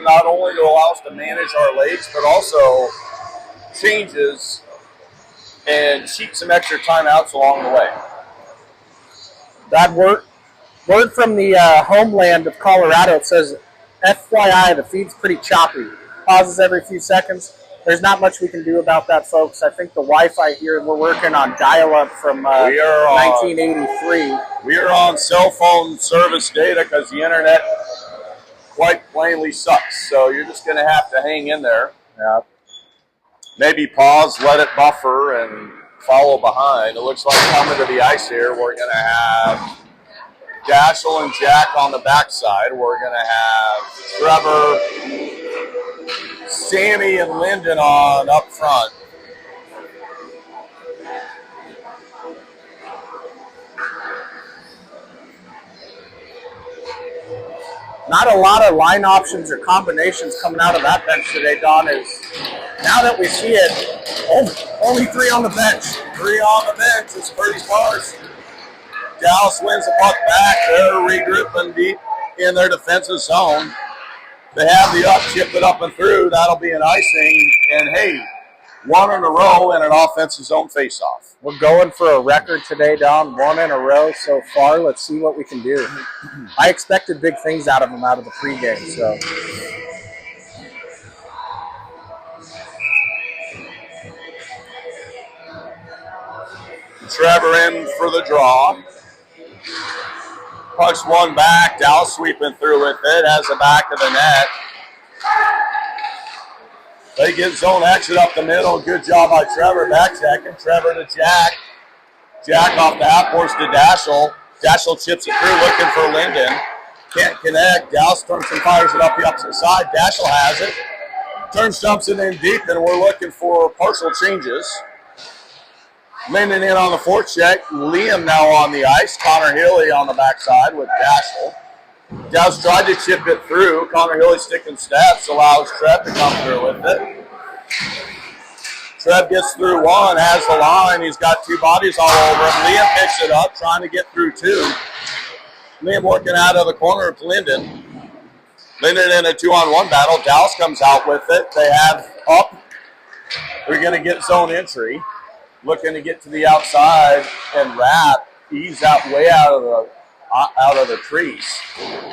not only to allow us to manage our lakes, but also changes and cheat some extra timeouts along the way. That word from the homeland of Colorado, it says, FYI, the feed's pretty choppy. Pauses every few seconds. There's not much we can do about that, folks. I think the Wi-Fi here, we're working on dial-up from 1983. We are on cell phone service data because the internet quite plainly sucks. So you're just going to have to hang in there. Yeah. Maybe pause, let it buffer, and follow behind. It looks like coming to the ice here, we're going to have Dashel and Jack on the backside. We're going to have Trevor, Sammy, and Lyndon on up front. Not a lot of line options or combinations coming out of that bench today, Don. Is now that we see it, only 3 on the bench. 3 on the bench. It's pretty sparse. Dallas wins the puck back. They're regrouping deep in their defensive zone. They have the up, chip it up and through. That'll be an icing. And hey, 1 in a row and an offensive zone faceoff. We're going for a record today, Don. 1 in a row so far. Let's see what we can do. I expected big things out of them out of the pregame. So. Trevor in for the draw. Pucks one back. Dallas sweeping through with it. Has the back of the net. They get zone exit up the middle. Good job by Trevor. Back checking. Trevor to Jack. Jack off the half boards to Dashel. Dashel chips it through looking for Lyndon. Can't connect. Dallas turns and fires it up the opposite side. Dashel has it. Turns, jumps it in deep, and we're looking for partial changes. Lyndon in on the forecheck. Liam now on the ice. Connor Healy on the backside with Dashel. Dow's tried to chip it through. Connor Healy sticking steps. Allows Trev to come through with it. Trev gets through 1. Has the line. He's got 2 bodies all over him. Liam picks it up. Trying to get through 2. Liam working out of the corner of Lyndon. Lyndon in a 2-on-1 battle. Dallas comes out with it. They have up. They're going to get zone entry. Looking to get to the outside and wrap. Ease that way out of the crease.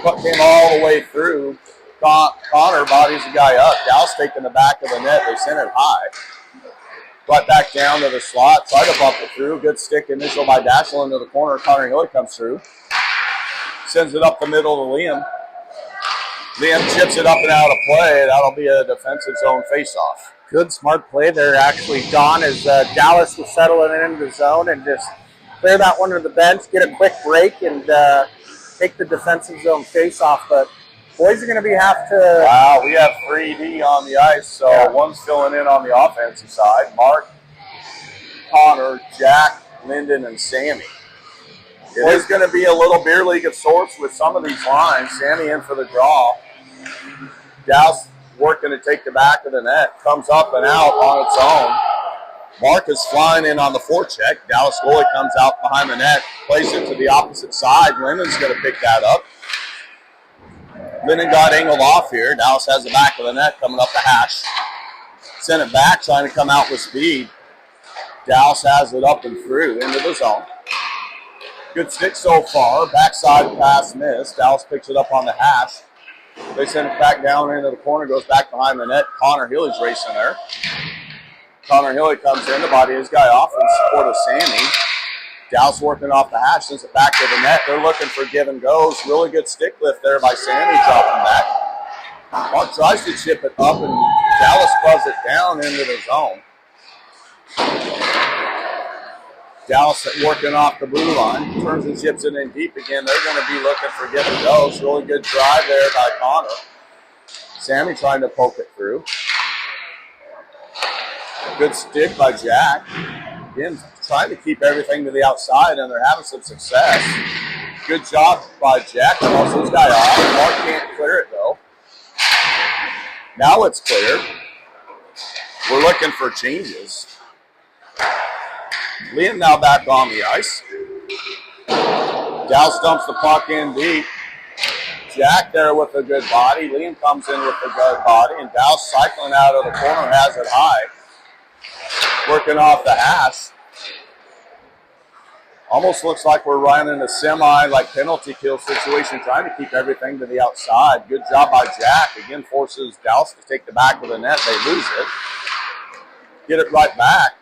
Puck came all the way through. Connor bodies the guy up. Dallas taking the back of the net. They sent it high. Brought back down to the slot. Tried to bump it through. Good stick initial by Dashel into the corner. Connor Healy comes through. Sends it up the middle to Liam. Liam chips it up and out of play. That'll be a defensive zone faceoff. Good, smart play there, actually, Don, as Dallas was settling into the zone and just clear that one to the bench, get a quick break, and take the defensive zone face-off. But boys are going to have to... Wow, we have 3D on the ice, so yeah. One's filling in on the offensive side. Mark, Connor, Jack, Lyndon, and Sammy. It is going to be a little beer league of sorts with some of these lines. Sammy in for the draw. Dallas working to take the back of the net, comes up and out on its own. Mark is flying in on the forecheck. Dallas goalie comes out behind the net, plays it to the opposite side. Lyndon's going to pick that up. Lyndon got angled off here. Dallas has the back of the net coming up the hash. Send it back, trying to come out with speed. Dallas has it up and through into the zone. Good stick so far. Backside pass missed. Dallas picks it up on the hash. They send it back down into the corner, goes back behind the net. Connor Healy's racing there. Connor Healy comes in to body his guy off in support of Sammy. Dallas working off the hash, sends it back to the net. They're looking for give and goes. Really good stick lift there by Sammy, dropping back. Mark tries to chip it up, and Dallas buzz it down into the zone. Dallas working off the blue line, turns and chips it in deep again. They're going to be looking for give and goes. Really good drive there by Connor. Sammy trying to poke it through. Good stick by Jack. Again, trying to keep everything to the outside, and they're having some success. Good job by Jack. Also, this guy off. Mark can't clear it, though. Now it's cleared. We're looking for changes. Liam now back on the ice. Dallas dumps the puck in deep. Jack there with a good body. Liam comes in with a good body, and Douse cycling out of the corner has it high. Working off the hash. Almost looks like we're running a semi, like penalty kill situation, trying to keep everything to the outside. Good job by Jack. Again, forces Douse to take the back of the net. They lose it. Get it right back.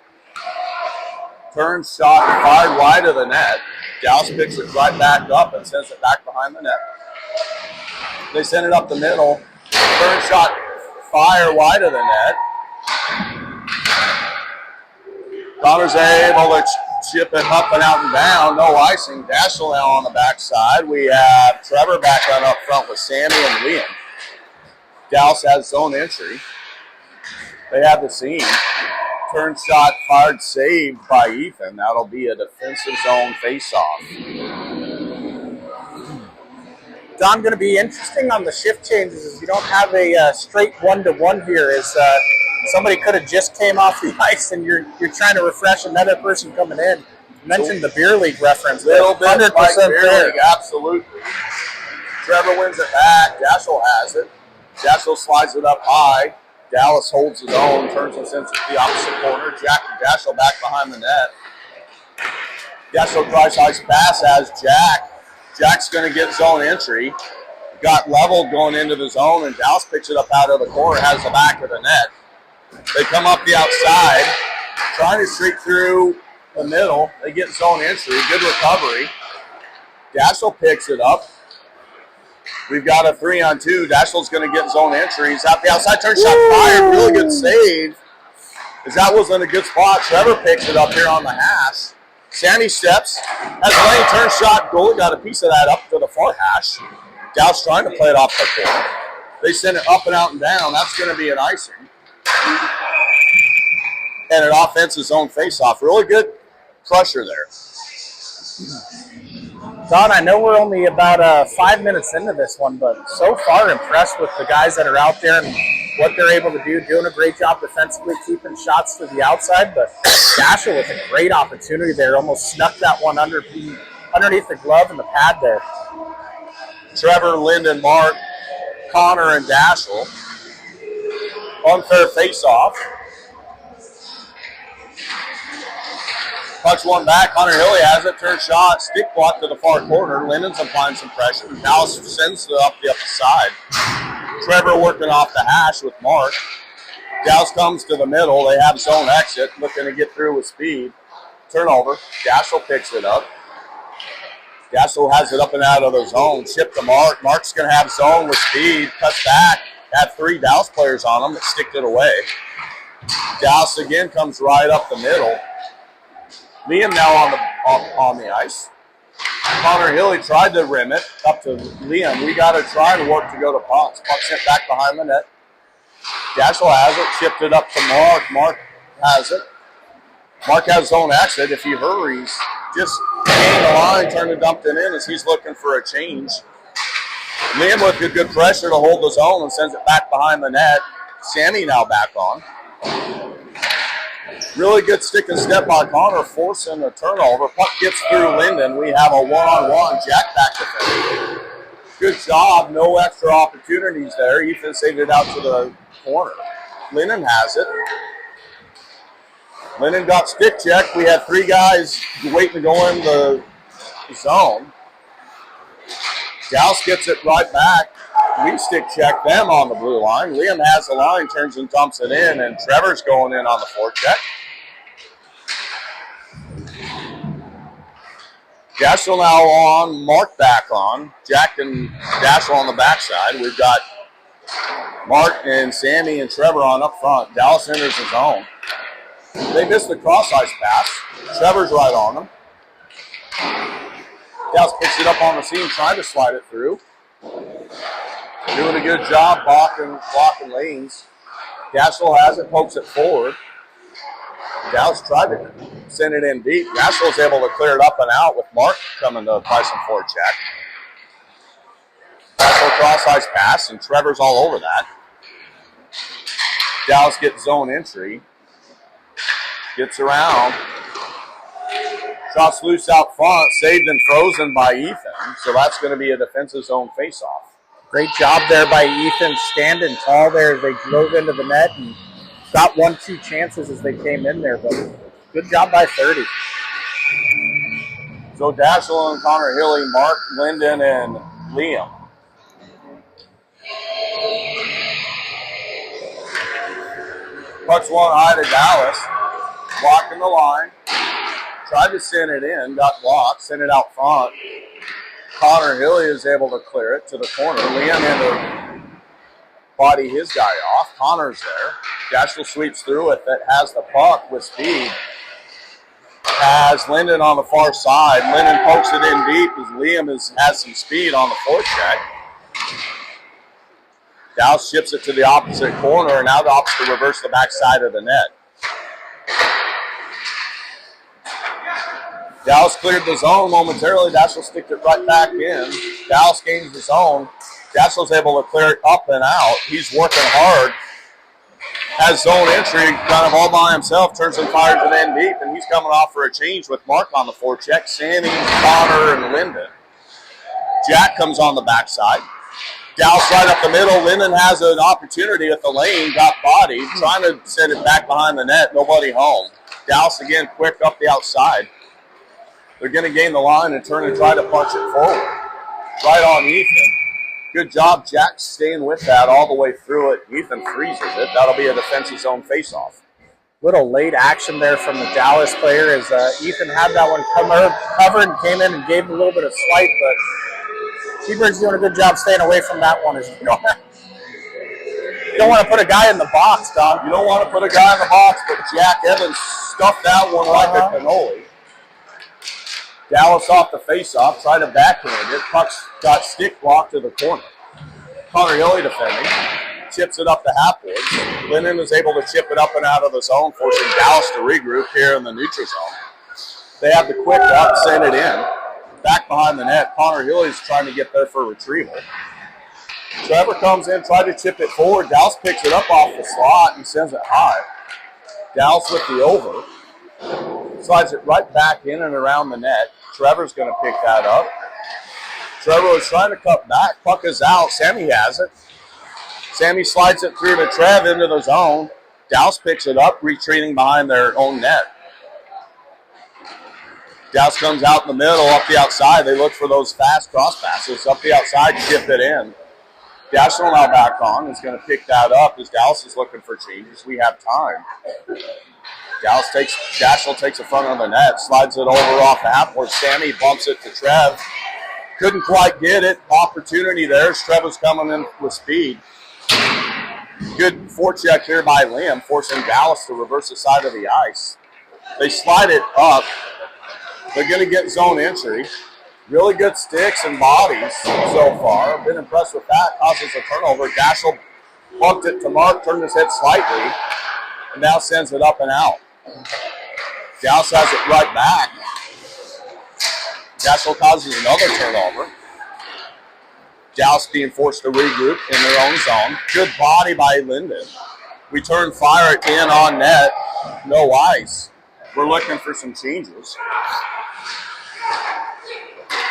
Turn shot fired wide of the net. Douse picks it right back up and sends it back behind the net. They send it up the middle. Turn shot fire wide of the net. Connor's able to chip it up and out and down. No icing. Dashel now on the backside. We have Trevor back on up front with Sammy and Liam. Douse has zone entry. They have the seam. Turn shot fired, saved by Ethan. That'll be a defensive zone face-off. Don, going to be interesting on the shift changes is you don't have a straight 1-to-1 here. Is somebody could have just came off the ice and you're trying to refresh another person coming in. You mentioned the beer league reference. Little bit 100% like beer fair. league, absolutely. Trevor wins it back. Dashel has it. Dashel slides it up high. Dallas holds his own, turns and sends it to the opposite corner. Jack and Dashel back behind the net. Dashel tries ice pass as Jack. Jack's going to get zone entry. Got leveled going into the zone, and Dallas picks it up out of the corner, has the back of the net. They come up the outside, trying to streak through the middle. They get zone entry. Good recovery. Dashel picks it up. We've got a 3-on-2. Dashel's going to get zone entry. He's out the outside. Turn shot fired. Really good save. As that was in a good spot. Trevor picks it up here on the hash. Sammy steps. Has a lane turn shot. Goalie got a piece of that up to the far hash. Dow's trying to play it off the corner. They send it up and out and down. That's going to be an icing. And an offensive zone face-off. Really good pressure there. Don, I know we're only about 5 minutes into this one, but so far impressed with the guys that are out there and what they're able to do. Doing a great job defensively, keeping shots to the outside, but Dashel with a great opportunity there. Almost snuck that one underneath the glove and the pad there. Trevor, Lyndon, Mark, Connor, and Dashel. Unfair face-off. Pucks one back. Connor Hilly has it. Turn shot. Stick block to the far corner. Lyndon's applying some pressure. Dallas sends it up the upper side. Trevor working off the hash with Mark. Dallas comes to the middle. They have zone exit. Looking to get through with speed. Turnover. Dashel picks it up. Dashel has it up and out of the zone. Chip to Mark. Mark's going to have zone with speed. Cuts back. Have 3 Dallas players on him that stick it away. Dallas again comes right up the middle. Liam now on the ice. Connor Hilly tried to rim it up to Liam. We got to try to work to go to pucks. Puck sent back behind the net. Dashel has it. Chipped it up to Mark. Mark has it. Mark has his own exit. If he hurries, just gain the line, turn the dumped it in as he's looking for a change. Liam with good pressure to hold the zone and sends it back behind the net. Sammy now back on. Really good stick and step by Connor, forcing a turnover. Puck gets through Lyndon. We have a one-on-one. Jack back defender. Good job. No extra opportunities there. Ethan saved it out to the corner. Lyndon has it. Lyndon got stick checked. We had 3 guys waiting to go in the zone. Dallas gets it right back. We stick check them on the blue line. Liam has the line, turns and dumps it in, and Trevor's going in on the forecheck. Dashel now on, Mark back on. Jack and Dashel on the backside. We've got Mark and Sammy and Trevor on up front. Dallas enters the zone. They missed the cross ice pass. Trevor's right on them. Dallas picks it up on the seam, trying to slide it through. Doing a good job blocking lanes. Dashel has it, pokes it forward. Dallas tried to send it in deep. Dashel's able to clear it up and out with Mark coming to apply some forecheck. Dashel cross ice pass, and Trevor's all over that. Dallas gets zone entry. Gets around. Shots loose out front, saved and frozen by Ethan. So that's going to be a defensive zone faceoff. Great job there by Ethan, standing tall there as they drove into the net and got 1-2 chances as they came in there, but good job by 30. So Dashel and Connor Hilly, Mark, Linden, and Liam. Pucks one high to Dallas. Blocking the line. Tried to send it in, got blocked, sent it out front. Connor Hilly is able to clear it to the corner. Liam had to body his guy off. Connor's there. Dashel sweeps through it, that has the puck with speed. Has Linden on the far side. Linden pokes it in deep as Liam has some speed on the forecheck. Dallas ships it to the opposite corner, and now the opposite to reverse the backside of the net. Dallas cleared the zone momentarily. Dashel sticked it right back in. Dallas gains the zone. Dashel's able to clear it up and out. He's working hard. Has zone entry kind of all by himself. Turns and fires it in deep, and he's coming off for a change with Mark on the forecheck. Sammy, Connor, and Linden. Jack comes on the backside. Dallas right up the middle. Linden has an opportunity at the lane. Got bodied. Trying to send it back behind the net. Nobody home. Dallas again quick up the outside. They're going to gain the line and turn and try to punch it forward. Right on Ethan. Good job, Jack, staying with that all the way through it. Ethan freezes it. That'll be a defensive zone faceoff. Little late action there from the Dallas player as Ethan had that one covered and came in and gave a little bit of slight, but Tbirds doing a good job staying away from that one. You don't want to put a guy in the box, Don. You don't want to put a guy in the box, but Jack Evans stuffed that one like a cannoli. Dallas off the face-off, tried to backhand it. Puck's got stick blocked to the corner. Connor Hilly defending. Chips it up the half boards. Linden is able to chip it up and out of the zone, forcing Dallas to regroup here in the neutral zone. They have the quick up, send it in. Back behind the net. Connor Hilly's trying to get there for retrieval. Trevor comes in, tried to chip it forward. Dallas picks it up off the slot and sends it high. Dallas with the over. Slides it right back in and around the net. Trevor's going to pick that up. Trevor was trying to cut back. Puck is out. Sammy has it. Sammy slides it through to Trev into the zone. Dallas picks it up, retreating behind their own net. Dallas comes out in the middle, up the outside. They look for those fast cross passes. Up the outside, chip it in. Dashel now back on. Is going to pick that up as Dallas is looking for changes. We have time. Dashel takes the front of the net, slides it over off the half board. Sammy bumps it to Trev. Couldn't quite get it. Opportunity there. Trev was coming in with speed. Good forecheck here by Liam, forcing Dallas to reverse the side of the ice. They slide it up. They're going to get zone entry. Really good sticks and bodies so far. Been impressed with that. Causes a turnover. Dashel bumped it to Mark, turned his head slightly, and now sends it up and out. Dallas has it right back. Dashel causes another turnover. Dallas being forced to regroup in their own zone. Good body by Linden. We turn fire it in on net. No ice. We're looking for some changes.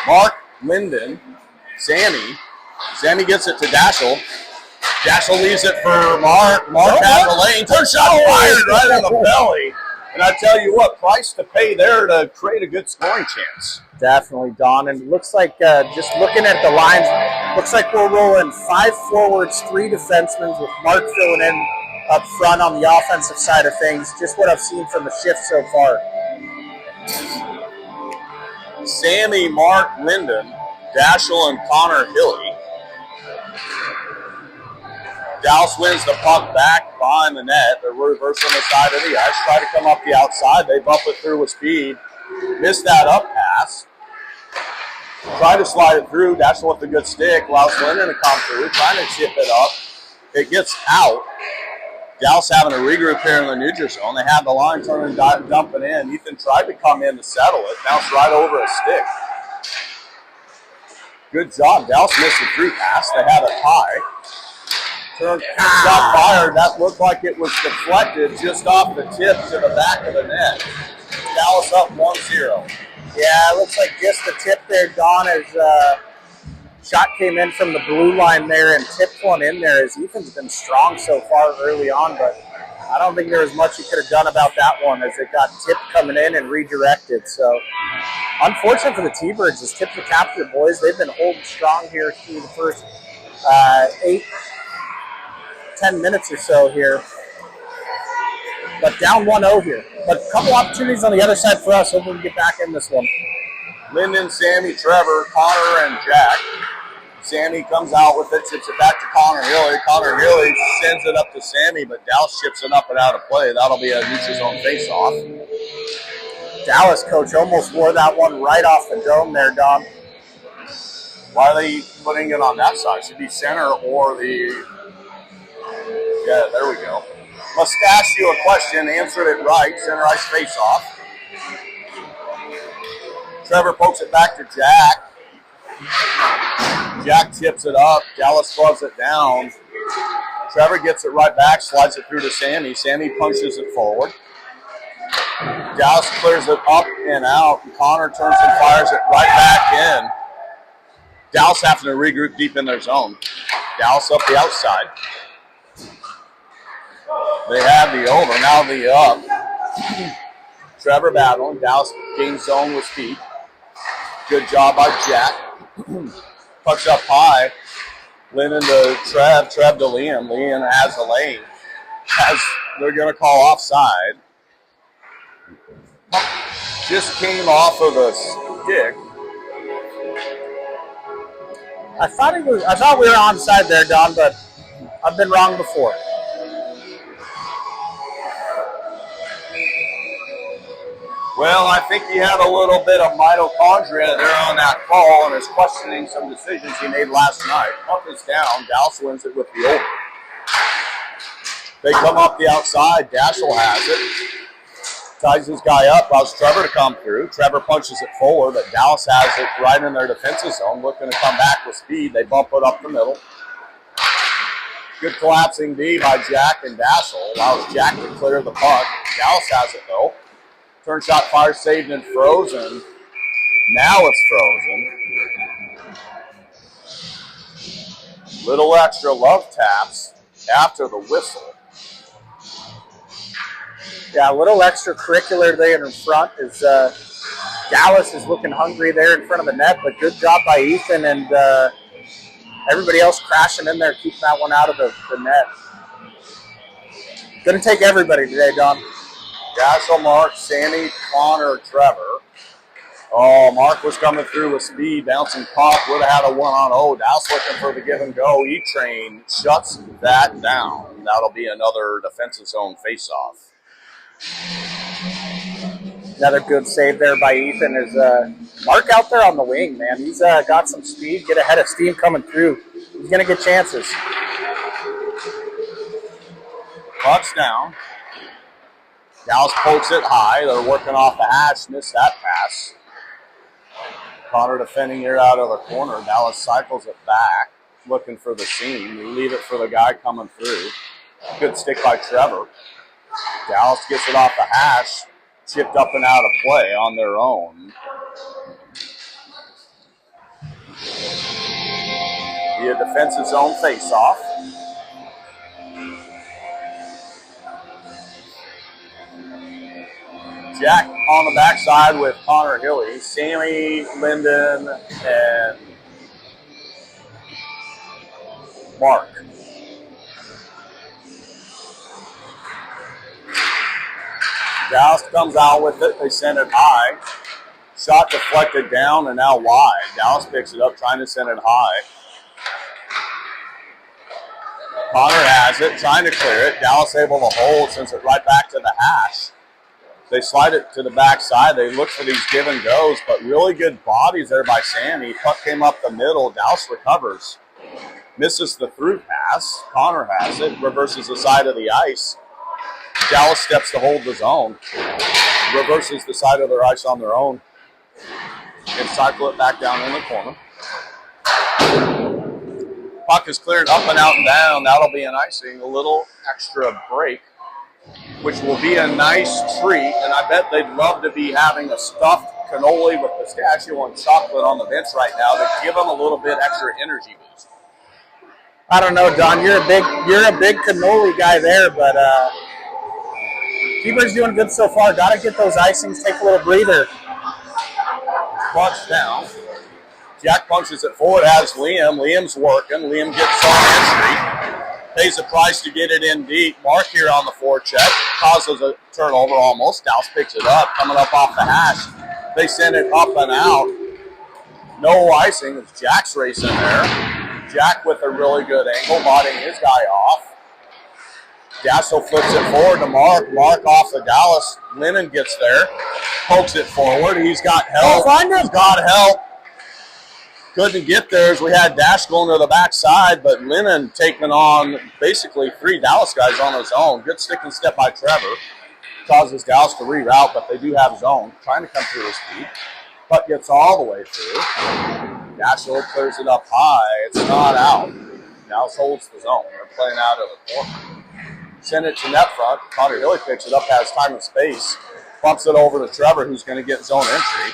Mark, Linden, Sammy. Sammy gets it to Dashel. Dashel leaves it for Mark. Mark has the lane. Turn shot fired right in the belly. And I tell you what, price to pay there to create a good scoring chance. Definitely, Don. And it looks like, just looking at the lines, looks like we're rolling 5 forwards, 3 defensemen with Mark filling in up front on the offensive side of things. Just what I've seen from the shift so far. Sammy, Mark, Linden, Dashel, and Connor Hilly. Dallas wins the puck back behind the net. They're reversing the side of the ice. Try to come up the outside. They bump it through with speed. Missed that up pass. Try to slide it through. Dashel with a good stick. Allows Linden to come through. Trying to chip it up. It gets out. Dallas having a regroup here in the neutral zone. They had the line turning, dumping in. Ethan tried to come in to settle it. Bounced right over a stick. Good job. Dallas missed the through pass. They have it high. Shot fired. That looked like it was deflected just off the tip to the back of the net. Dallas up 1-0. Yeah, it looks like just the tip there, Don, as Shot came in from the blue line there and tipped one in there, as Ethan's been strong so far early on, but I don't think there was much he could have done about that one as it got tipped coming in and redirected. So unfortunate for the T-Birds. It's tip the cap for the boys. They've been holding strong here through the first 8-10 minutes or so here. But down 1-0 here. But a couple opportunities on the other side for us. Hopefully we can get back in this one. Lyndon, Sammy, Trevor, Connor, and Jack. Sammy comes out with it, tips it back to Connor Hilly. Connor Hilly sends it up to Sammy, but Dallas ships it up and out of play. That'll be a neutral zone face-off. Dallas coach almost wore that one right off the dome there, Don. Why are they putting it on that side? Should be center or the... Yeah, there we go. Must ask you a question, answered it right, center ice face-off. Trevor pokes it back to Jack. Jack tips it up. Dallas gloves it down. Trevor gets it right back, slides it through to Sammy. Sammy punches it forward. Dallas clears it up and out. Connor turns and fires it right back in. Dallas having to regroup deep in their zone. Dallas up the outside. They have the over, now the up. Trevor battling. Dallas gains zone with speed. Good job by Jack. Pucks up high. Lennon to Trev. Trev to Liam. Liam has the lane. They're going to call offside. Just came off of a stick. I thought we were onside there, Don, but I've been wrong before. Well, I think he had a little bit of mitochondria there on that call and is questioning some decisions he made last night. Puck is down. Dallas wins it with the over. They come up the outside. Dashel has it. Ties his guy up. Allows Trevor to come through. Trevor punches it forward, but Dallas has it right in their defensive zone. Looking to come back with speed. They bump it up the middle. Good collapsing D by Jack and Dashel. Allows Jack to clear the puck. Dallas has it, though. Turn shot fire saved and frozen. Now it's frozen. Little extra love taps after the whistle. Yeah, a little extracurricular there in front is Dallas is looking hungry there in front of the net, but good job by Ethan and everybody else crashing in there, keeping that one out of the net. Going to take everybody today, Don. Dashel, Mark, Sammy, Connor, Trevor. Oh, Mark was coming through with speed, bouncing puck, would have had a 1-on-0. Dallas looking for the give and go. E-Train shuts that down. That'll be another defensive zone face-off. Another good save there by Ethan is Mark out there on the wing, man. He's got some speed, get ahead of steam coming through. He's going to get chances. Puck's down. Dallas pokes it high. They're working off the hash. Missed that pass. Connor defending here out of the corner. Dallas cycles it back, looking for the seam. We leave it for the guy coming through. Good stick by Trevor. Dallas gets it off the hash. Chipped up and out of play on their own. Via defensive zone face-off. Jack on the backside with Connor Hilly, Sammy, Linden, and Mark. Dallas comes out with it. They send it high. Shot deflected down and now wide. Dallas picks it up, trying to send it high. Connor has it, trying to clear it. Dallas able to hold, sends it right back to the hash. They slide it to the backside. They look for these give and goes, but really good bodies there by Sammy. Puck came up the middle. Dallas recovers. Misses the through pass. Connor has it. Reverses the side of the ice. Dallas steps to hold the zone. Reverses the side of their ice on their own. And cycle it back down in the corner. Puck is cleared up and out and down. That'll be an icing. A little extra break, which will be a nice treat, and I bet they'd love to be having a stuffed cannoli with pistachio and chocolate on the bench right now to give them a little bit extra energy boost. I don't know, Don. You're a big cannoli guy there, but Tbirds doing good so far. Got to get those icings, take a little breather. Punch down. Jack punches it forward, has Liam. Liam's working. Liam gets on entry. Pays the price to get it in deep. Mark here on the forecheck. Causes a turnover almost. Dallas picks it up. Coming up off the hash. They send it up and out. No icing. It's Jack's racing there. Jack with a really good angle, botting his guy off. Dassel flips it forward to Mark. Mark off of Dallas. Lennon gets there. Pokes it forward. He's got help. He's got help. Couldn't get there as we had Dash going to the backside, but Lennon taking on basically 3 Dallas guys on his own. Good stick and step by Trevor. Causes Dallas to reroute, but they do have zone. Trying to come through his feet. Puck gets all the way through. Dashel clears it up high. It's not out. Dallas holds the zone. They're playing out of the corner. Send it to net front. Connor Hilly picks it up, has time and space. Bumps it over to Trevor, who's going to get zone entry.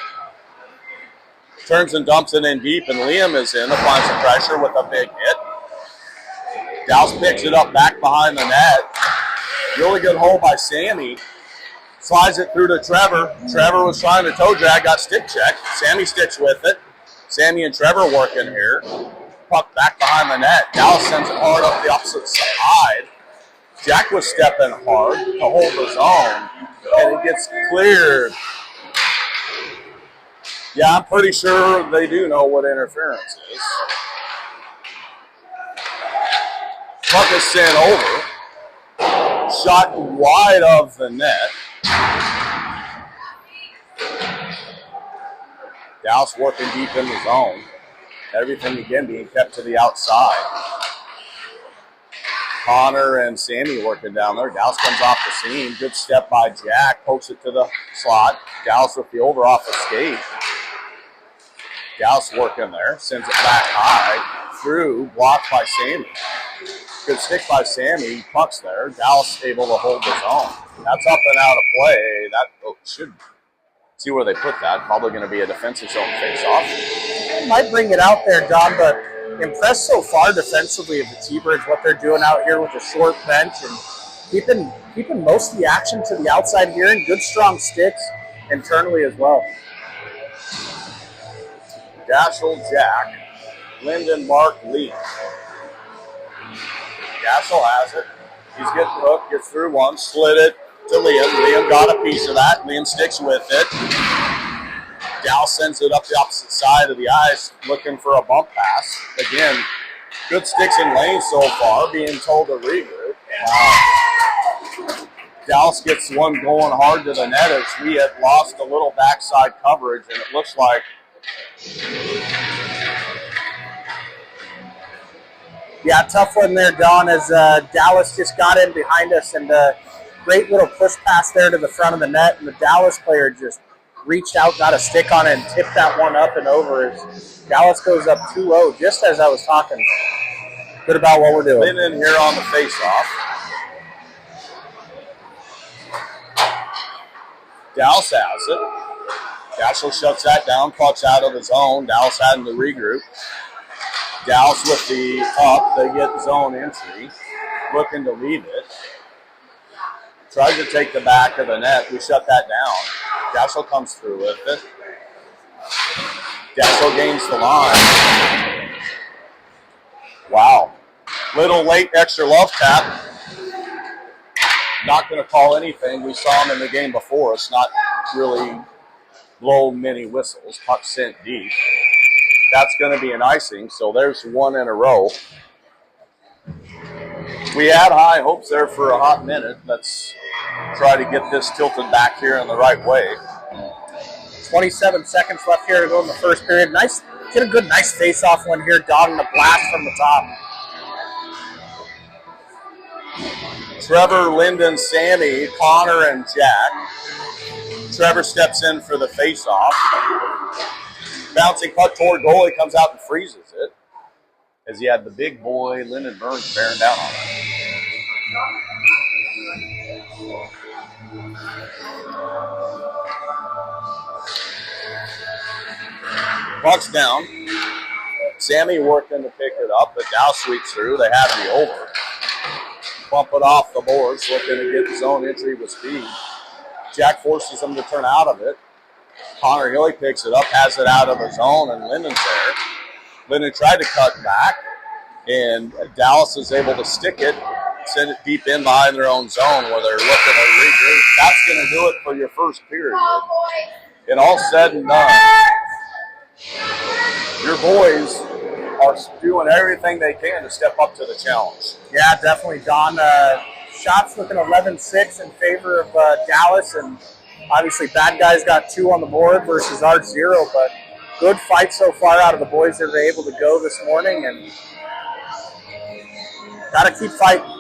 Turns and dumps it in deep, and Liam is in, applying some pressure with a big hit. Dallas picks it up back behind the net. Really good hold by Sammy. Slides it through to Trevor. Trevor was trying to toe drag, got stick checked. Sammy sticks with it. Sammy and Trevor working here. Puck back behind the net. Dallas sends it hard up the opposite side. Jack was stepping hard to hold the zone, and it gets cleared. Yeah, I'm pretty sure they do know what interference is. Puck is sent over. Shot wide of the net. Dallas working deep in the zone. Everything again being kept to the outside. Connor and Sammy working down there. Dallas comes off the seam. Good step by Jack. Pokes it to the slot. Dallas with the over off the skate. Dallas working there. Sends it back high. Through. Blocked by Sammy. Good stick by Sammy. Puck's there. Dallas able to hold his own. That's up and out of play. That should see where they put that. Probably going to be a defensive zone face-off. Might bring it out there, Don, but impressed so far defensively of the Tbirds, what they're doing out here with a short bench and keeping most of the action to the outside here, and good strong sticks internally as well. Dashel, Jack, Lyndon, Mark, Lee. Dashel has it. He's getting hooked, gets through one, slid it to Liam. Liam got a piece of that. Liam sticks with it. Dallas sends it up the opposite side of the ice, looking for a bump pass. Again, good sticks in lane so far, being told to regroup. Dallas gets one going hard to the net as we had lost a little backside coverage, and it looks like yeah, tough one there, Don, as Dallas just got in behind us, and great little push pass there to the front of the net, and the Dallas player just reached out, got a stick on it, and tipped that one up and over as Dallas goes up 2-0, just as I was talking good about what we're doing. Been in here on the face-off. Dallas has it. Dashel shuts that down, pucks out of the zone. Dallas having to regroup. Dallas with the up, they get zone entry. Looking to leave it. Tries to take the back of the net. We shut that down. Dashel comes through with it. Dashel gains the line. Wow. Little late extra love tap. Not going to call anything. We saw him in the game before. It's not really blow many whistles. Puck sent deep. That's going to be an icing, so there's one in a row. We had high hopes there for a hot minute. Let's try to get this tilted back here in the right way. 27 seconds left here to go in the first period. Nice, get a good, nice face-off one here, dotting the blast from the top. Trevor, Lyndon, Sammy, Connor, and Jack. Trevor steps in for the face-off. Bouncing puck toward goalie, comes out and freezes it, as he had the big boy, Lyndon Burns, bearing down on him. Puck's down. Sammy working to pick it up, but Dow sweeps through. They have the over. Bump it off the boards, looking to get his own entry with speed. Jack forces him to turn out of it. Connor Hilly picks it up, has it out of the zone, and Linden's there. Linden tried to cut back, and Dallas is able to stick it, send it deep in behind their own zone where they're looking to regroup. That's going to do it for your first period. And all said and done, your boys are doing everything they can to step up to the challenge. Yeah, definitely, Don. Shots looking 11-6 in favor of Dallas, and obviously bad guys got 2 on the board versus our 0, but good fight so far out of the boys that are able to go this morning, and got to keep fighting.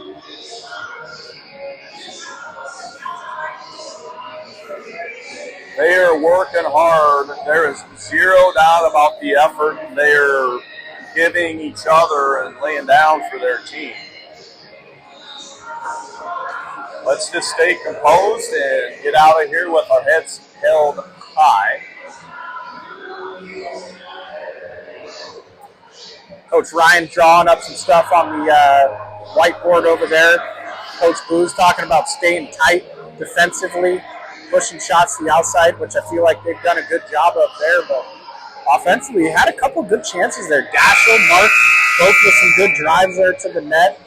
They are working hard. There is zero doubt about the effort they are giving each other and laying down for their team. Let's just stay composed and get out of here with our heads held high. Coach Ryan drawing up some stuff on the whiteboard over there. Coach Boo's talking about staying tight defensively, pushing shots to the outside, which I feel like they've done a good job of there. But offensively, had a couple good chances there. Dashel, Mark, both with some good drives there to the net.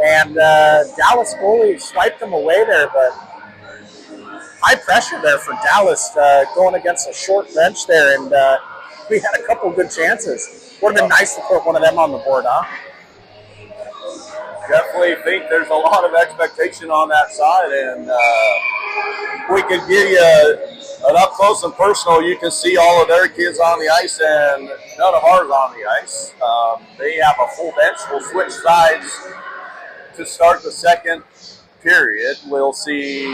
And Dallas goalie swiped them away there, but high pressure there for Dallas going against a short bench there. And we had a couple good chances. Would have been nice to put one of them on the board, huh? Definitely think there's a lot of expectation on that side, and we could give you an up close and personal. You can see all of their kids on the ice and none of ours on the ice. They have a full bench. We'll switch sides to start the second period. We'll see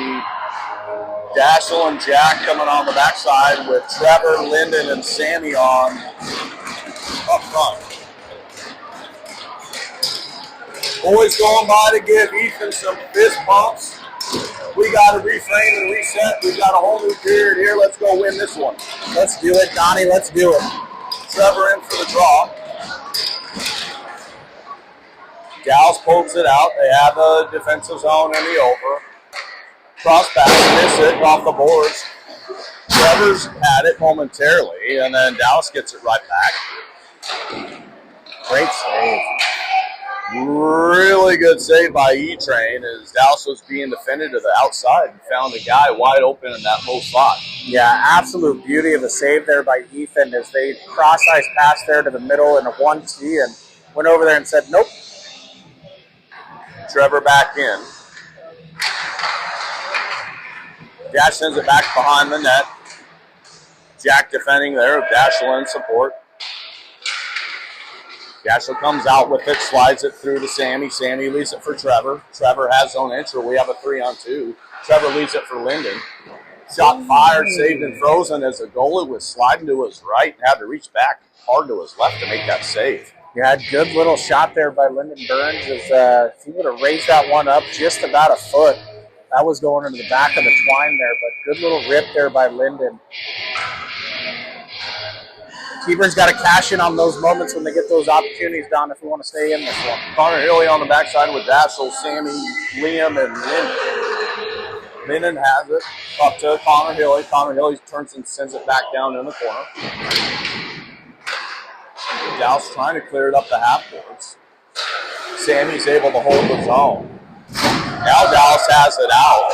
Dashel and Jack coming on the backside with Trevor, Linden, and Sammy on up front. Boys going by to give Ethan some fist bumps. We got to reframe and reset. We've got a whole new period here. Let's go win this one. Let's do it, Donnie. Let's do it. Trevor in for the draw. Gals pokes it out. They have a defensive zone in the over. Cross pass, miss it off the boards. Trevor's had it momentarily, and then Dallas gets it right back. Great save. Really good save by E-Train as Dallas was being defended to the outside and found a guy wide open in that low spot. Yeah, absolute beauty of a save there by Ethan as they cross-ice pass there to the middle in a 1-2 and went over there and said, nope. Trevor back in. Dash sends it back behind the net. Jack defending there, Dashel in support. Dashel comes out with it, slides it through to Sammy. Sammy leaves it for Trevor. Trevor has zone entry. We have a 3-on-2. Trevor leaves it for Linden. Shot fired, saved and frozen as the goalie was sliding to his right and had to reach back hard to his left to make that save. Yeah, good little shot there by Lyndon Burns. If he would have raised that one up just about a foot, that was going into the back of the twine there, but good little rip there by Lyndon. Tbirds got to cash in on those moments when they get those opportunities, Don, if we want to stay in this one. Connor Hilly on the backside with Dashel, Sammy, Liam, and Linden. Linden has it up to Connor Hilly. Connor Hilly turns and sends it back down in the corner. Dallas trying to clear it up the half boards. Sammy's able to hold the zone. Now Dallas has it out.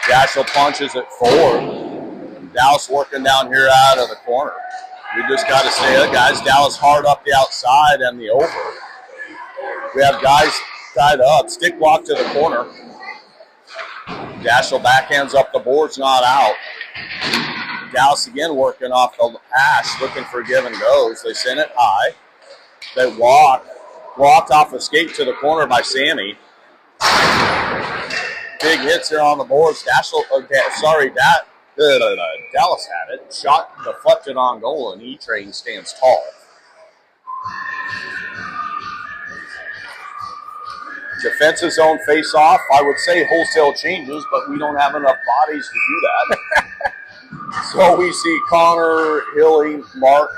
Dashel punches it forward. Dallas working down here out of the corner. We just got to stay it, guys. Dallas hard up the outside and the over. We have guys tied up. Stick walk to the corner. Dashel backhands up the boards, not out. Dallas again working off the hash, looking for give and goes. They send it high. They walked off the skate to the corner by Sammy. Big hits there on the boards. Dallas had it. Shot deflected on goal, and E-Train stands tall. Defensive zone face-off. I would say wholesale changes, but we don't have enough bodies to do that. So we see Connor, Hilly, Mark,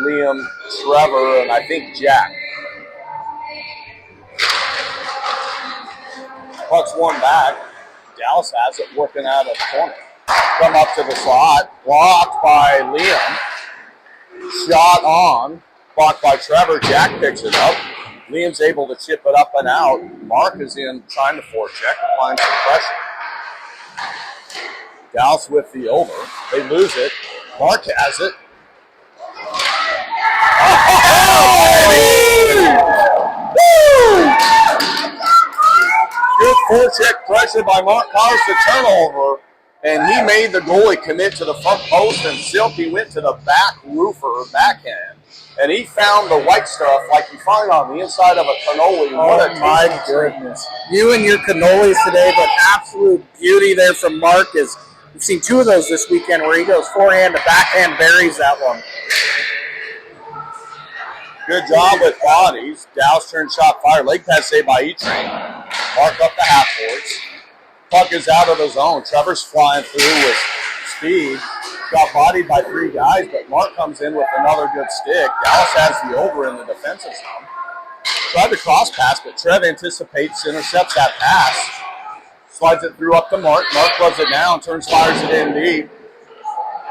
Liam, Trevor, and I think Jack. Puts one back. Dallas has it working out of the corner. Come up to the slot. Blocked by Liam. Shot on. Blocked by Trevor. Jack picks it up. Liam's able to chip it up and out. Mark is in trying to forecheck, applying some pressure. Dallas with the over. They lose it. Mark has it. Good forecheck pressure by Mark Connors to turnover, and he made the goalie commit to the front post, and Silky went to the back roofer or backhand, and he found the white stuff like you find on the inside of a cannoli. Oh my goodness. You and your cannolis today, but absolute beauty there from Mark is we've seen two of those this weekend where he goes forehand to backhand, buries that one. Good job with bodies. Dallas turn shot fired. Leg pass saved by E-Train. Mark up the half boards. Puck is out of the zone. Trevor's flying through with speed. Got bodied by three guys, but Mark comes in with another good stick. Dallas has the over in the defensive zone. Tried to cross pass, but Trev anticipates, intercepts that pass. Slides it through up to Mark. Mark loves it down, turns, fires it in deep.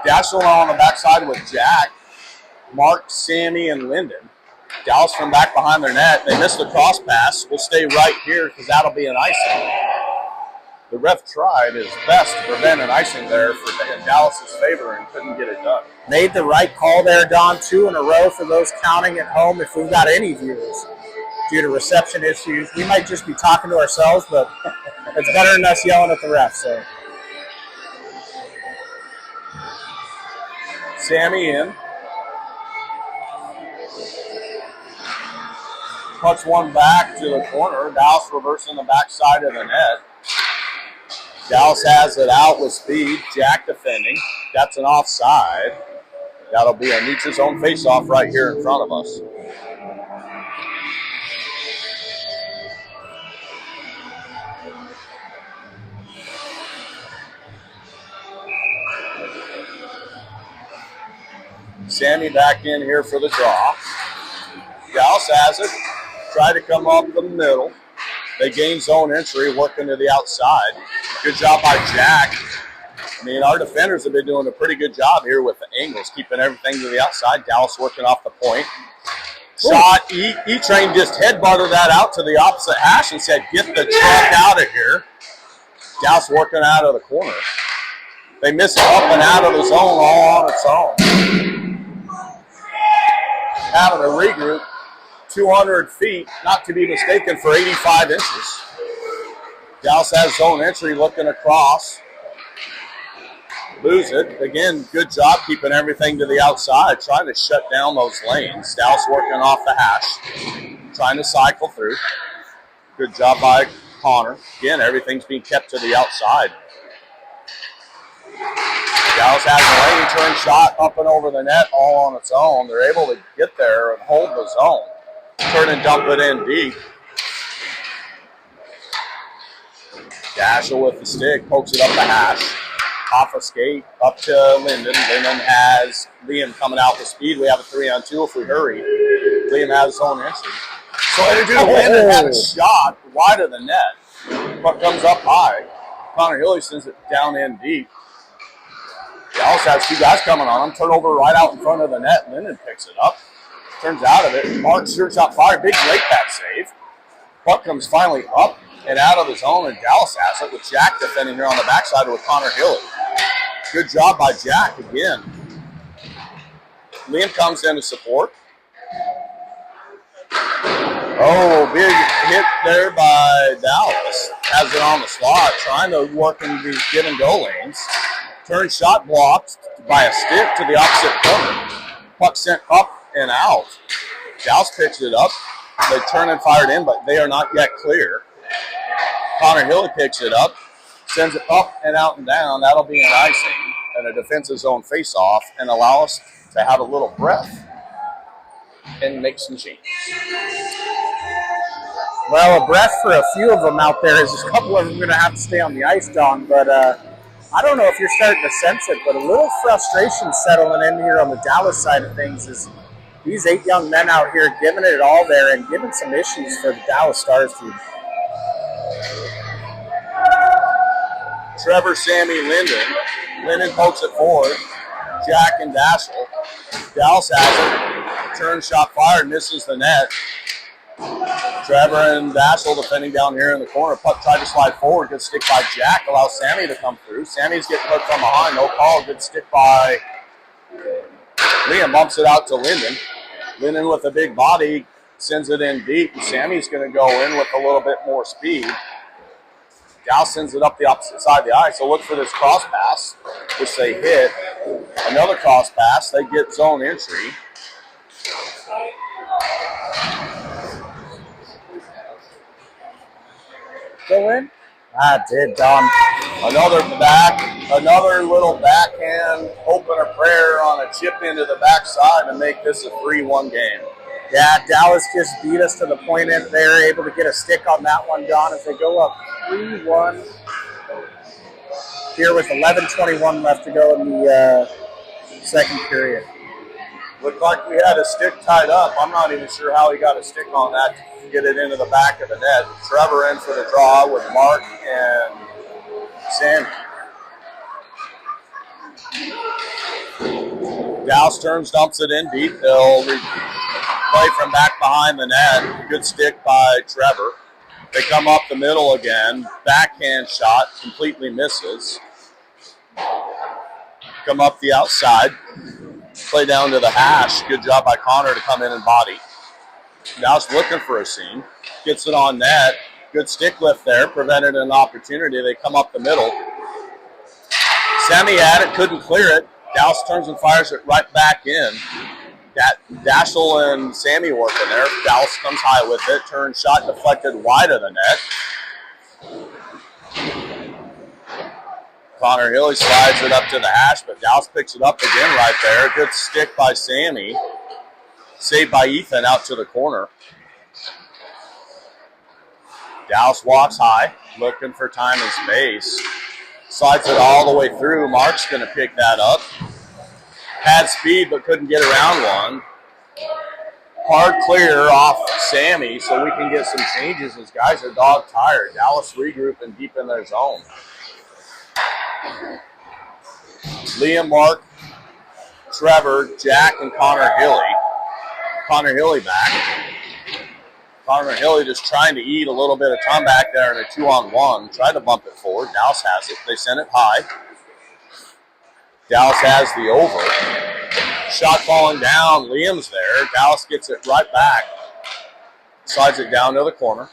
Dashing on the backside with Jack, Mark, Sammy, and Lyndon. Dallas from back behind their net. They missed the cross pass. We'll stay right here because that'll be an icing. The ref tried his best to prevent an icing there for in Dallas's favor and couldn't get it done. Made the right call there, Don. 2 in a row for those counting at home. If we've got any viewers due to reception issues, we might just be talking to ourselves, but it's better than us yelling at the ref. So Sammy in. Puts one back to the corner. Dallas reversing the backside of the net. Dallas has it out with speed. Jack defending. That's an offside. That'll be a neutral zone face-off right here in front of us. Sammy back in here for the draw. Dallas has it. Try to come up the middle. They gain zone entry, working to the outside. Good job by Jack. I mean, our defenders have been doing a pretty good job here with the angles, keeping everything to the outside. Dallas working off the point. Shot. E-Train just headbutted that out to the opposite hash and said, get the truck out of here. Dallas working out of the corner. They miss it up and out of the zone all on its own. Having to regroup. 200 feet, not to be mistaken, for 85 inches. Dallas has zone entry looking across. Lose it. Again, good job keeping everything to the outside, trying to shut down those lanes. Dallas working off the hash, trying to cycle through. Good job by Connor. Again, everything's being kept to the outside. Dallas has a lane turn shot up and over the net all on its own. They're able to get there and hold the zone. Turn and dump it in deep. Dashel with the stick, pokes it up the hash. Off a skate, up to Lyndon. Lyndon has Liam coming out with speed. We have a 3-on-2 if we hurry. Liam has his own entry. So Lyndon had a shot wide of the net. Puck comes up high. Connor Hilly sends it down in deep. Dallas has two guys coming on him. Turnover right out in front of the net. Lyndon picks it up. Turns out of it. Mark shoots out fire. Big late back save. Puck comes finally up and out of the zone, and Dallas has it with Jack defending here on the backside with Connor Hilly. Good job by Jack again. Liam comes in to support. Oh, big hit there by Dallas. Has it on the slot, trying to work in these give and go lanes. Turn shot blocked by a stick to the opposite corner. Puck sent up and out. Dallas pitched it up. They turn and fired in, but they are not yet clear. Connor Hill picks it up, sends it up and out and down. That'll be an icing and a defensive zone face-off and allow us to have a little breath and make some changes. Well, a breath for a few of them out there is a couple of them going to have to stay on the ice, Don, but I don't know if you're starting to sense it, but a little frustration settling in here on the Dallas side of things is these 8 young men out here giving it all there and giving some issues for the Dallas Stars team. Trevor, Sammy, Linden. Linden pokes it forward. Jack and Daschel. Dallas has it. Turn shot fired, misses the net. Trevor and Daschel defending down here in the corner. Puck tried to slide forward. Good stick by Jack. Allows Sammy to come through. Sammy's getting hooked from behind. No call. Good stick by Liam. Bumps it out to Linden. Linden with a big body sends it in deep. And Sammy's going to go in with a little bit more speed. Dallas sends it up the opposite side of the ice. So look for this cross pass, which they hit. Another cross pass. They get zone entry. Go in? I did, Don. Another little backhand opener prayer on a chip into the backside to make this a 3-1 game. Yeah, Dallas just beat us to the point that they're able to get a stick on that one, Don, as they go up 3-1. Here with 11:21 left to go in the second period. Looked like we had a stick tied up. I'm not even sure how he got a stick on that to get it into the back of the net. Trevor in for the draw with Mark and Sammy. Dallas turns, dumps it in deep. They'll play from back behind the net. Good stick by Trevor. They come up the middle again. Backhand shot completely misses. Come up the outside. Play down to the hash. Good job by Connor to come in and body. Dallas looking for a seam. Gets it on net. Good stick lift there. Prevented an opportunity. They come up the middle. Sammy had it. Couldn't clear it. Dallas turns and fires it right back in. Daschel and Sammy working there. Dallas comes high with it. Turn shot deflected wide of the net. Connor Hilly slides it up to the hash, but Dallas picks it up again right there. Good stick by Sammy. Saved by Ethan out to the corner. Dallas walks high, looking for time and space. Slides it all the way through. Mark's going to pick that up. Had speed, but couldn't get around one. Hard clear off Sammy, so we can get some changes as guys are dog tired. Dallas regrouping deep in their zone. Liam, Mark, Trevor, Jack, and Connor Hilly. Connor Hilly back. Connor Hilly just trying to eat a little bit of time back there in a 2-on-1. Tried to bump it forward. Dallas has it. They send it high. Dallas has the over. Shot falling down. Liam's there. Dallas gets it right back. Slides it down to the corner.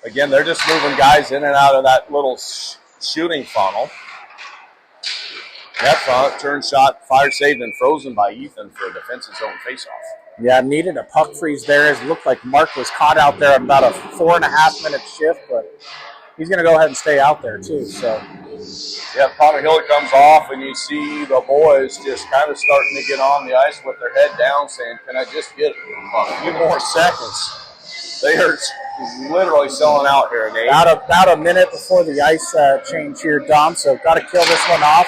Again, they're just moving guys in and out of that little shooting funnel. That front turn shot, fire saved and frozen by Ethan for a defensive zone faceoff. Yeah, needed a puck freeze there. It looked like Mark was caught out there on about a 4.5-minute shift, but he's going to go ahead and stay out there too. So, yeah, Connor Hill comes off, and you see the boys just kind of starting to get on the ice with their head down, saying, "Can I just get a few more seconds?" They are literally selling out here, Nate. About a minute before the ice change here, Dom. So, got to kill this one off.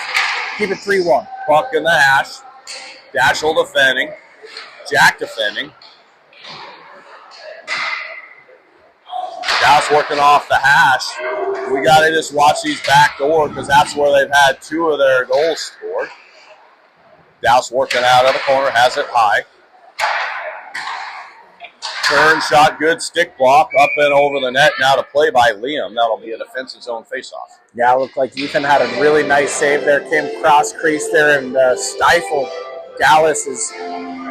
Keep it 3-1. Puck in the hash. Daschel defending. Jack defending. Dallas working off the hash. We got to just watch these back door because that's where they've had 2 of their goals scored. Dallas working out of the corner, has it high. Turn shot, good stick block up and over the net. Now to play by Liam. That'll be a defensive zone faceoff. Yeah, it looked like Ethan had a really nice save there. Came cross crease there and stifled Dallas.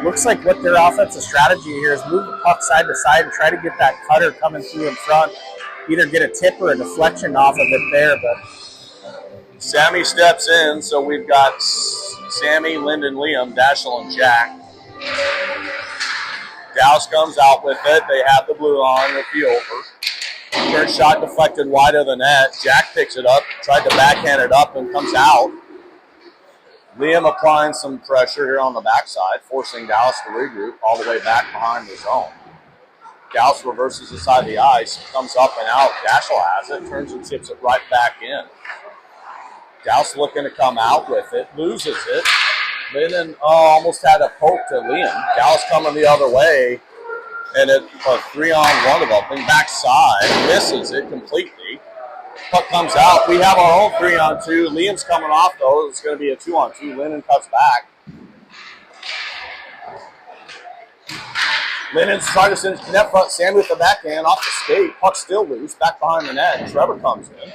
Looks like what their offensive strategy here is move the puck side to side and try to get that cutter coming through in front. Either get a tip or a deflection off of it there. But Sammy steps in, so we've got Sammy, Lyndon, Liam, Daschel, and Jack. Dallas comes out with it. They have the blue on with the over. First shot deflected wide of the net. Jack picks it up, tried to backhand it up, and comes out. Liam applying some pressure here on the backside, forcing Dallas to regroup all the way back behind the zone. Dallas reverses the side of the ice, comes up and out. Daschel has it, turns and tips it right back in. Dallas looking to come out with it, loses it. Linden almost had a poke to Liam. Dallas coming the other way, and it a 3-on-1 of them. Backside, misses it completely. Puck comes out. We have our own 3-on-2. Liam's coming off, though. It's going to be a 2-on-2. Linden cuts back. Linden's trying to send net front. Sammy with the backhand off the skate. Puck still loose. Back behind the net. Trevor comes in.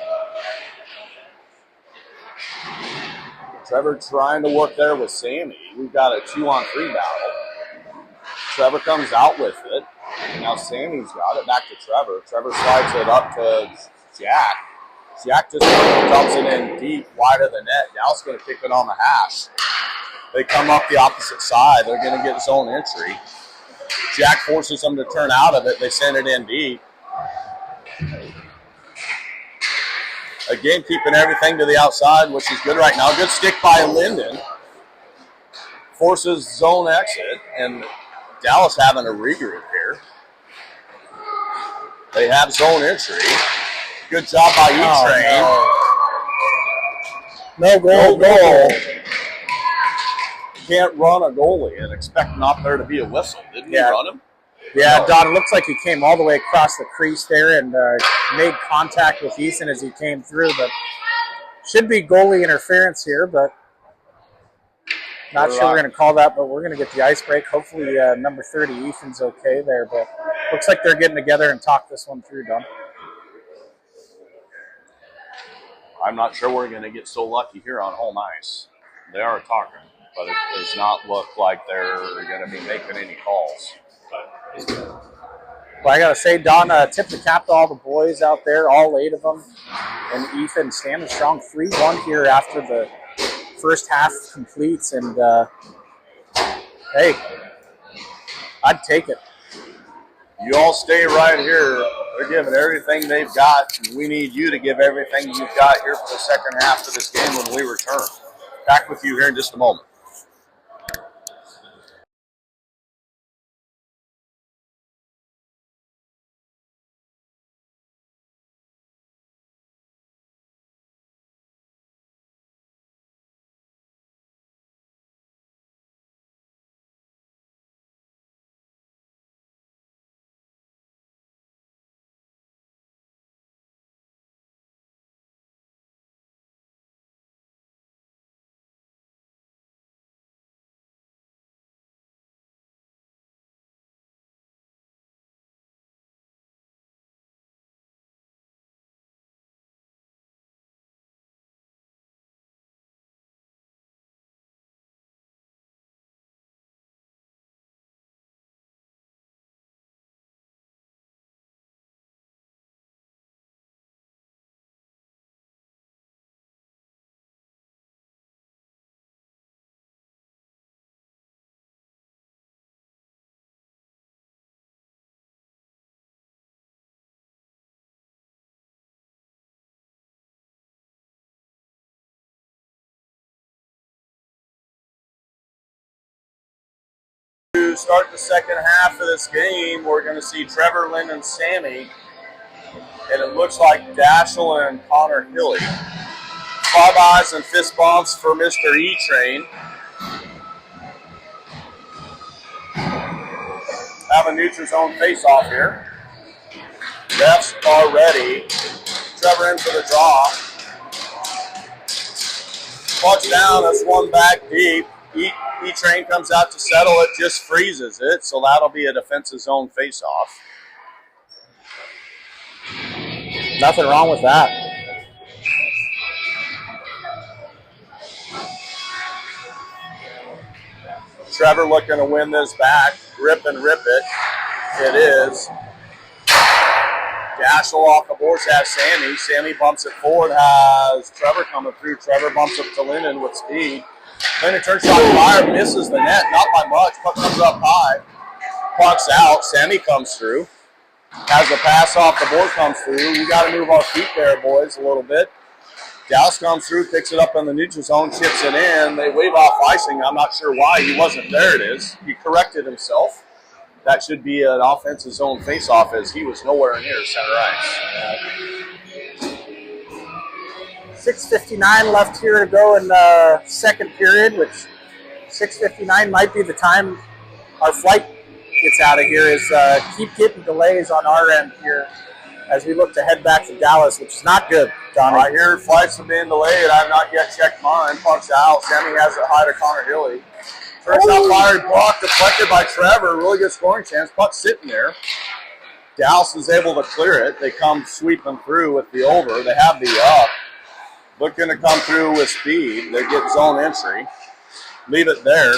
Trevor trying to work there with Sammy. We've got a 2-on-3 battle. Trevor comes out with it. Now Sammy's got it back to Trevor. Trevor slides it up to Jack. Jack just dumps it in deep, wide of the net. Dallas going to pick it on the hash. They come up the opposite side. They're going to get zone entry. Jack forces them to turn out of it. They send it in deep. Again, keeping everything to the outside, which is good right now. Good stick by Linden. Forces zone exit, and Dallas having a regroup here. They have zone entry. Good job by E-Train. No goal. No goal. Can't run a goalie and expect not there to be a whistle. Didn't he run him? Yeah, no. Don, it looks like he came all the way across the crease there and made contact with Ethan as he came through, but should be goalie interference here, but not sure we're going to call that, but we're going to get the ice break. Hopefully number 30, Ethan's okay there, but looks like they're getting together and talk this one through, Don. I'm not sure we're going to get so lucky here on home ice. They are talking, but it does not look like they're going to be making any calls. Well, I got to say, Don, tip the cap to all the boys out there, all 8 of them, and Ethan standing strong 3-1 here after the first half completes, and hey, I'd take it. You all stay right here. They're giving everything they've got, and we need you to give everything you've got here for the second half of this game when we return. Back with you here in just a moment. To start the second half of this game, we're going to see Trevor, Lynn, and Sammy, and it looks like Dashel and Connor Hilly. 5 eyes and fist bumps for Mr. E-Train. Have a neutral zone face-off here. Refs are ready. Trevor in for the draw. Puck's down, that's one back deep. E-Train comes out to settle it, just freezes it, so that'll be a defensive zone face-off. Nothing wrong with that. Trevor looking to win this back. Rip and rip it. It is. Dashel off the boards has Sammy. Sammy bumps it forward, has Trevor coming through. Trevor bumps up to Linden with speed. Linden turns shot fire, misses the net, not by much. Puck comes up high. Puck's out. Sammy comes through. Has the pass off the board comes through. We got to move our feet there, boys, a little bit. Dallas comes through, picks it up in the neutral zone, chips it in. They wave off icing. I'm not sure why. He wasn't there. It is. He corrected himself. That should be an offensive zone face-off as he was nowhere near center ice. 6:59 left here to go in the second period, which 6:59 might be the time our flight gets out of here. Is keep getting delays on our end here as we look to head back to Dallas, which is not good, Donnie. I hear flights have been delayed. I have not yet checked mine. Puck's out. Sammy has it high to Connor Hilly. First out fired block deflected by Trevor. Really good scoring chance. Puck's sitting there. Dallas is able to clear it. They come sweeping through with the over. They have the up. Looking to come through with speed. They get zone entry. Leave it there.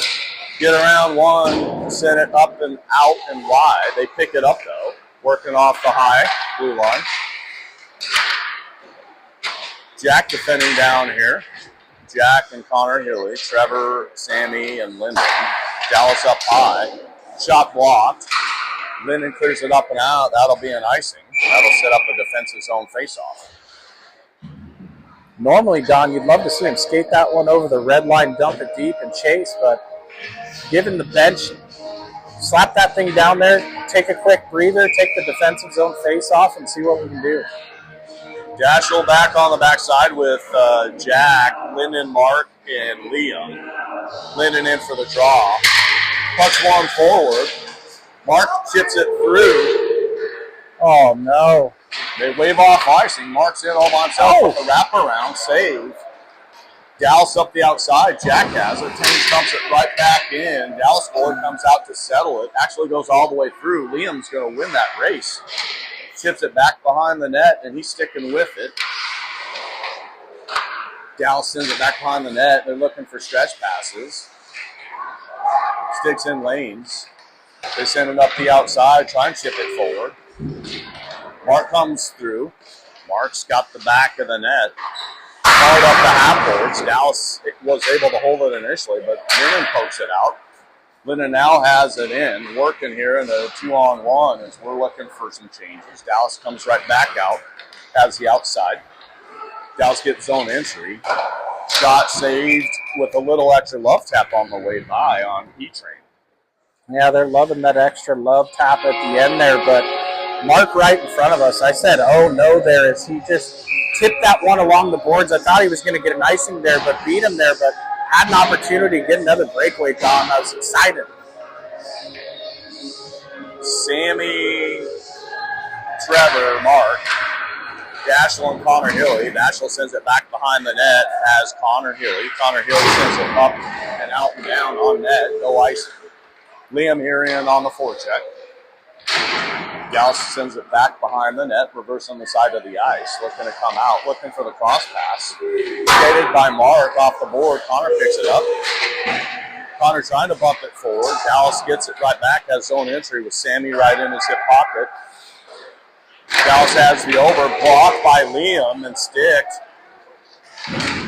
Get around one. Send it up and out and wide. They pick it up, though. Working off the high blue line. Jack defending down here. Jack and Connor Hilly. Trevor, Sammy, and Lyndon. Dallas up high. Shot blocked. Lyndon clears it up and out. That'll be an icing. That'll set up a defensive zone faceoff. Normally, Don, you'd love to see him skate that one over the red line, dump it deep, and chase, but given the bench, slap that thing down there, take a quick breather, take the defensive zone face-off, and see what we can do. Dashel back on the backside with Jack, Lyndon, Mark, and Liam. Lyndon in for the draw. Pucks one forward. Mark chips it through. Oh, no. They wave off icing. Mark's in all by himself with a wraparound save. Dallas up the outside. Jack has it. Tames dumps it right back in. Dallas boy comes out to settle it. Actually goes all the way through. Liam's going to win that race. Chips it back behind the net, and he's sticking with it. Dallas sends it back behind the net. They're looking for stretch passes. Sticks in lanes. They send it up the outside, try and chip it forward. Mark comes through. Mark's got the back of the net. Hard up the half boards. Dallas was able to hold it initially, but Lyndon pokes it out. Lyndon now has it in, working here in a 2-on-1 as we're looking for some changes. Dallas comes right back out, has the outside. Dallas gets zone entry. Shot saved with a little extra love tap on the way by on E-Train. Yeah, they're loving that extra love tap at the end there, but Mark right in front of us. I said, oh no, there is. He just tipped that one along the boards. I thought he was going to get an icing there, but beat him there, but had an opportunity to get another breakaway down. I was excited. Sammy, Trevor, Mark, Dashel, and Connor Hilly. Dashel sends it back behind the net as Connor Hilly. Connor Hilly sends it up and out and down on net. No icing. Liam here in on the forecheck. Dallas sends it back behind the net, reverse on the side of the ice, looking to come out, looking for the cross pass. Skated by Mark off the board. Connor picks it up. Connor trying to bump it forward. Dallas gets it right back, has zone entry with Sammy right in his hip pocket. Dallas has the over, blocked by Liam and sticked.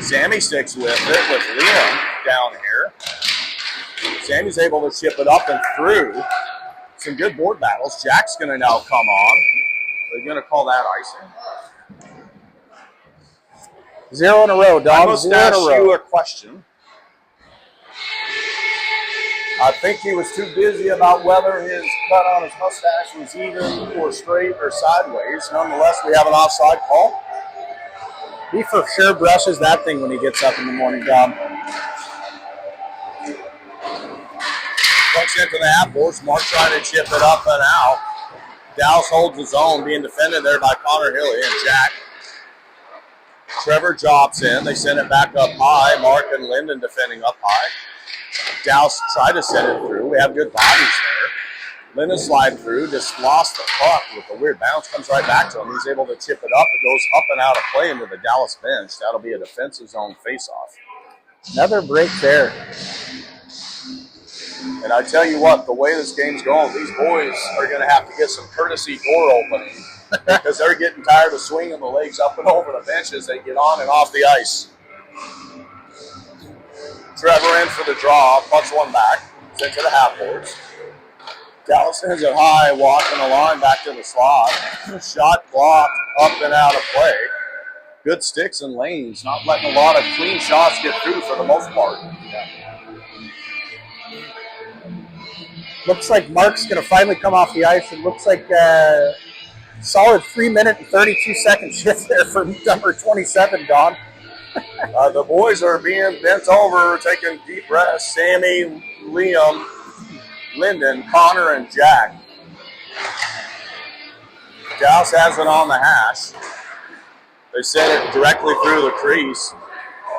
Sammy sticks with it with Liam down here. Sammy's able to chip it up and through. Some good board battles. Jack's going to now come on. They're going to call that icing. 0 in a row, Dom. I must ask you a question. I think he was too busy about whether his cut on his mustache was even or straight or sideways. Nonetheless, we have an offside call. He for sure brushes that thing when he gets up in the morning, Dom. Pucks into the half boards. Mark trying to chip it up and out. Dallas holds his own, being defended there by Connor Hilly and Jack. Trevor drops in. They send it back up high. Mark and Lyndon defending up high. Dallas tried to send it through. We have good bodies there. Lyndon sliding through, just lost the puck with a weird bounce. Comes right back to him. He's able to chip it up. It goes up and out of play into the Dallas bench. That'll be a defensive zone faceoff. Another break there. And I tell you what, the way this game's going, these boys are going to have to get some courtesy door opening because they're getting tired of swinging the legs up and over the bench as they get on and off the ice. Trevor in for the draw, pucks one back, sent to the half boards. Dallas sends it high, walking the line back to the slot. Shot blocked, up and out of play. Good sticks and lanes, not letting a lot of clean shots get through for the most part. Looks like Mark's going to finally come off the ice. It looks like solid 3 minute and 32 second shift there for number 27, Don. The boys are being bent over, taking deep breaths. Sammy, Liam, Lyndon, Connor, and Jack. Dallas has it on the hash. They send it directly through the crease.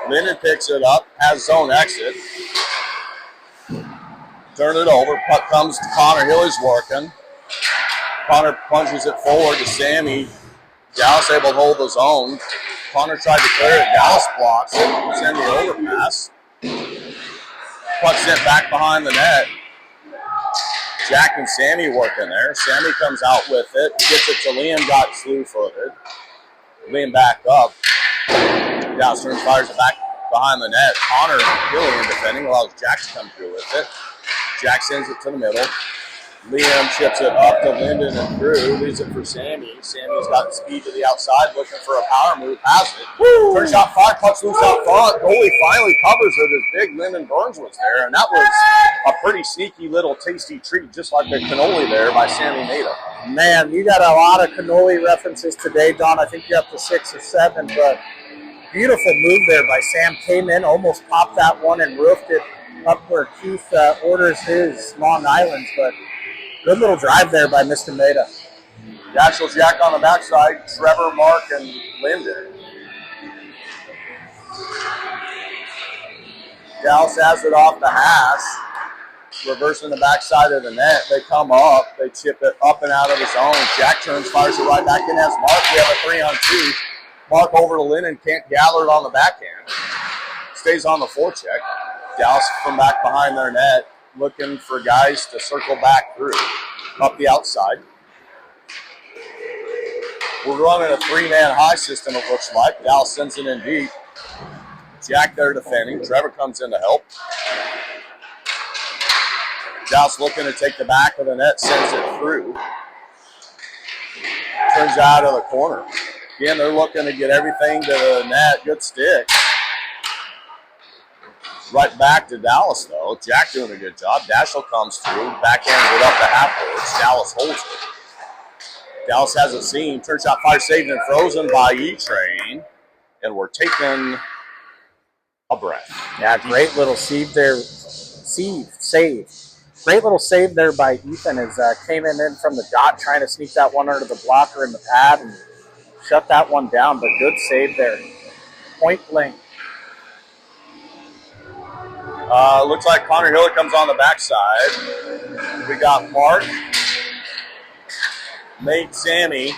Lyndon picks it up, has his own exit. Turn it over. Puck comes to Connor. He's working. Connor punches it forward to Sammy. Dallas able to hold his own. Connor tried to clear it. Dallas blocks it. Send the overpass. Puck sent back behind the net. Jack and Sammy working there. Sammy comes out with it. Gets it to Liam. Got slew-footed. Liam back up. Dallas turns, fires it back behind the net. Connor Gillian defending, allows Jack to come through with it. Jack sends it to the middle. Liam chips it up to Lyndon and Drew. Leaves it for Sammy. Sammy's got speed to the outside, looking for a power move. Has it. Woo! Turn shot fired. Puck's loose out front. Goalie finally covers it as big Lyndon Burns was there. And that was a pretty sneaky little tasty treat, just like the cannoli there by Sammy Maida. Man, you got a lot of cannoli references today, Don. I think you're up to 6 or 7, but beautiful move there by Sam. Came in, almost popped that one and roofed it up where Keith orders his Long Islands, but good little drive there by Mr. Maida. Dashiell Jack on the backside, Trevor, Mark, and Lyndon. Dallas has it off the hash, reversing the backside of the net. They come up, they chip it up and out of his own. Jack turns, fires it right back in as Mark. We have a 3-on-2. Mark over to Lyndon, can't gather it on the backhand. Stays on the forecheck. Dallas from back behind their net, looking for guys to circle back through. Up the outside. We're running a 3-man high system, it looks like. Dallas sends it in deep. Jack there defending. Trevor comes in to help. Dallas looking to take the back of the net, sends it through. Turns out of the corner. Again, they're looking to get everything to the net. Good stick. Right back to Dallas, though. Jack doing a good job. Dashiell comes through. Backhands it up the half boards. Dallas holds it. Dallas has it seen. Turn shot fire saved and frozen by E-Train. And we're taking a breath. Yeah, great little save there. Save. Great little save there by Ethan as came in from the dot, trying to sneak that one under the blocker in the pad and shut that one down. But good save there. Point blank. Looks like Connor Hiller comes on the backside. We got Mark, Nate, Sammy,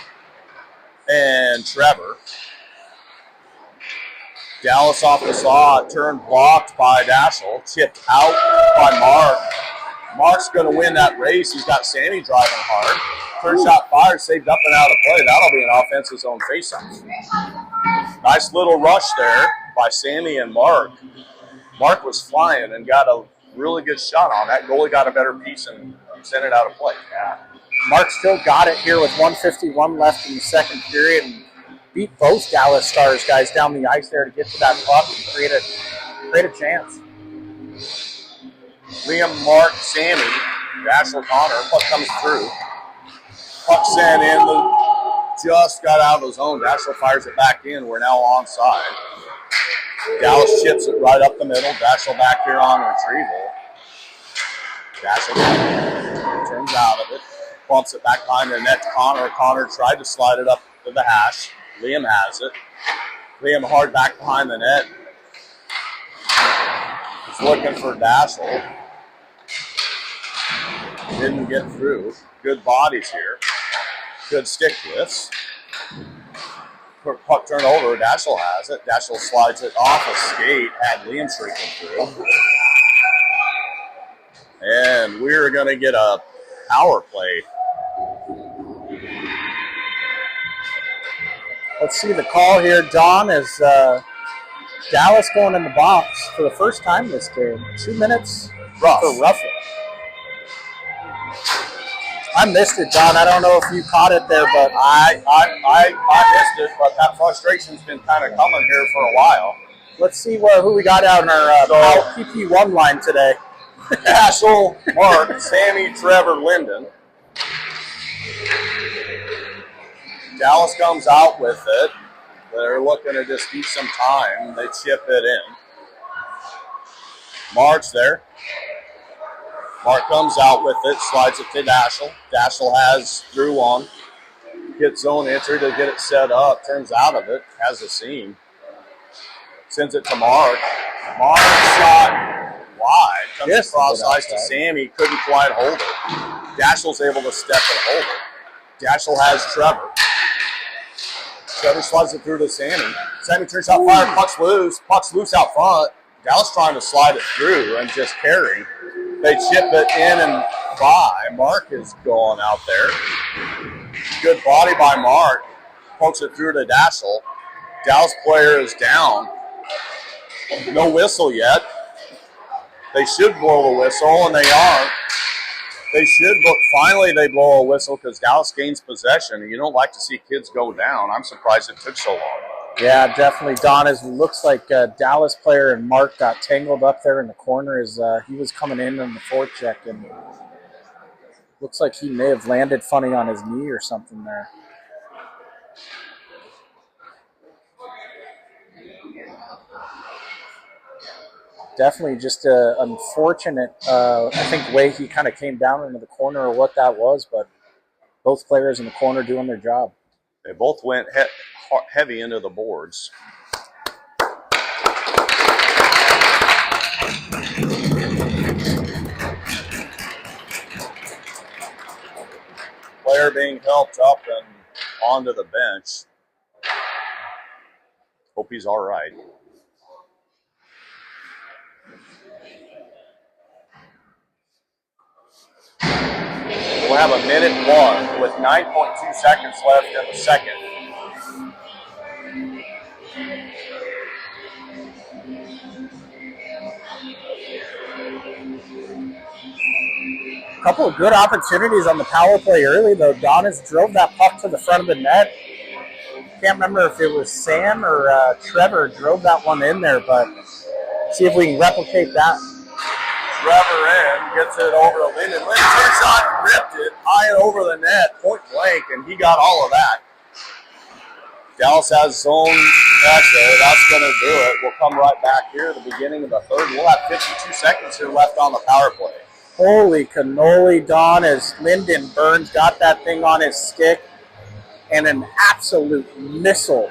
and Trevor. Dallas off the saw, turn blocked by Dashiell, chipped out by Mark. Mark's going to win that race. He's got Sammy driving hard. Turn shot fired, saved up and out of play. That'll be an offensive zone faceoff. Nice little rush there by Sammy and Mark. Mark was flying and got a really good shot on that. Goalie got a better piece and sent it out of play. Yeah. Mark still got it here with 1:51 left in the second period and beat both Dallas Stars guys down the ice there to get to that puck and create a chance. Liam, Mark, Sammy, Dashiell, Connor. Puck comes through. Puck sent in. Just got out of his own. Dashiell fires it back in. We're now onside. Dallas chips it right up the middle. Dashiell back here on retrieval. Dashiell turns out of it. Bumps it back behind the net to Connor. Connor tried to slide it up to the hash. Liam has it. Liam hard back behind the net. He's looking for Dashiell. Didn't get through. Good bodies here. Good stick lifts. Puck turnover. Dashiell has it. Dashiell slides it off a skate. Had Liam shrieking through. And we're going to get a power play. Let's see the call here, Don, is Dallas going in the box for the first time this game. 2 minutes Rough. for roughing. I missed it, Don. I don't know if you caught it there, but I missed it, but that frustration's been kind of coming here for a while. Let's see who we got out in our PP1 line today. Dashiell, Mark, Sammy, Trevor, Lyndon. Dallas comes out with it. They're looking to just beat some time. They chip it in. Mark's there. Mark comes out with it, slides it to Dashel. Dashel has through one. Gets zone entry to get it set up. Turns out of it. Has a seam. Sends it to Mark. Mark shot wide. Comes across ice to Sammy. Couldn't quite hold it. Dashel's able to step and hold it. Dashel has Trevor. Trevor slides it through to Sammy. Sammy turns out fire. Puck's loose. Puck's loose out front. Dallas trying to slide it through and just carry. They chip it in and by. Mark is going out there. Good body by Mark. Pokes it through to Dashel. Dallas player is down. No whistle yet. They should blow the whistle, and they aren't. They should, but finally they blow a whistle because Dallas gains possession. You don't like to see kids go down. I'm surprised it took so long. Yeah, definitely, Don. It looks like Dallas player and Mark got tangled up there in the corner as he was coming in on the forecheck, and looks like he may have landed funny on his knee or something there. Definitely just an unfortunate, I think, way he kind of came down into the corner or what that was, but both players in the corner doing their job. They both went heavy into the boards. Player being helped up and onto the bench. Hope he's all right. We'll have a minute one with 9.2 seconds left in the second. A couple of good opportunities on the power play early, though. Donis drove that puck to the front of the net. Can't remember if it was Sam or Trevor drove that one in there, but see if we can replicate that. Trevor in, gets it over to Linden. Linden turns on, ripped it high and over the net, point blank, and he got all of that. Dallas has zone pressure. That's going to do it. We'll come right back here at the beginning of the third. We'll have 52 seconds here left on the power play. Holy cannoli, Don, as Lyndon Burns got that thing on his stick, and an absolute missile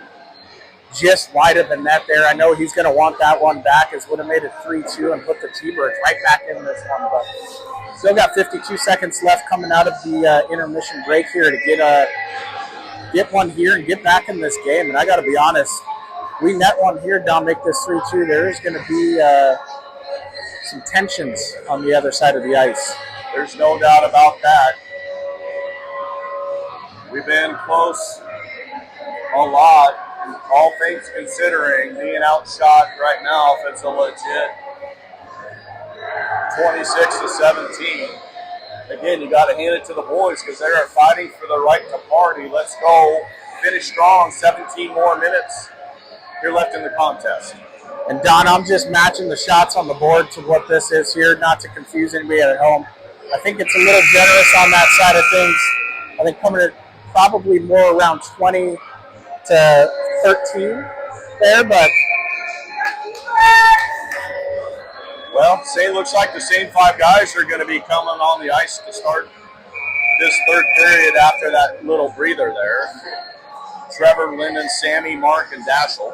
just wide of the net there. I know he's going to want that one back, as would have made it 3-2 and put the Tbirds right back in this one, but still got 52 seconds left coming out of the intermission break here to get one here and get back in this game. And I got to be honest, we net one here, Don, make this 3-2. There is going to be some tensions on the other side of the ice. There's no doubt about that. We've been close a lot, all things considering. Being outshot right now, if it's a legit 26-17. Again, you got to hand it to the boys because they are fighting for the right to party. Let's go. Finish strong. 17 more minutes here left in the contest. And Don, I'm just matching the shots on the board to what this is here, not to confuse anybody at home. I think it's a little generous on that side of things. I think coming at probably more around 20 to 13 there, but well, looks like the same five guys are going to be coming on the ice to start this third period after that little breather there. Trevor, Linden, Sammy, Mark, and Dashel.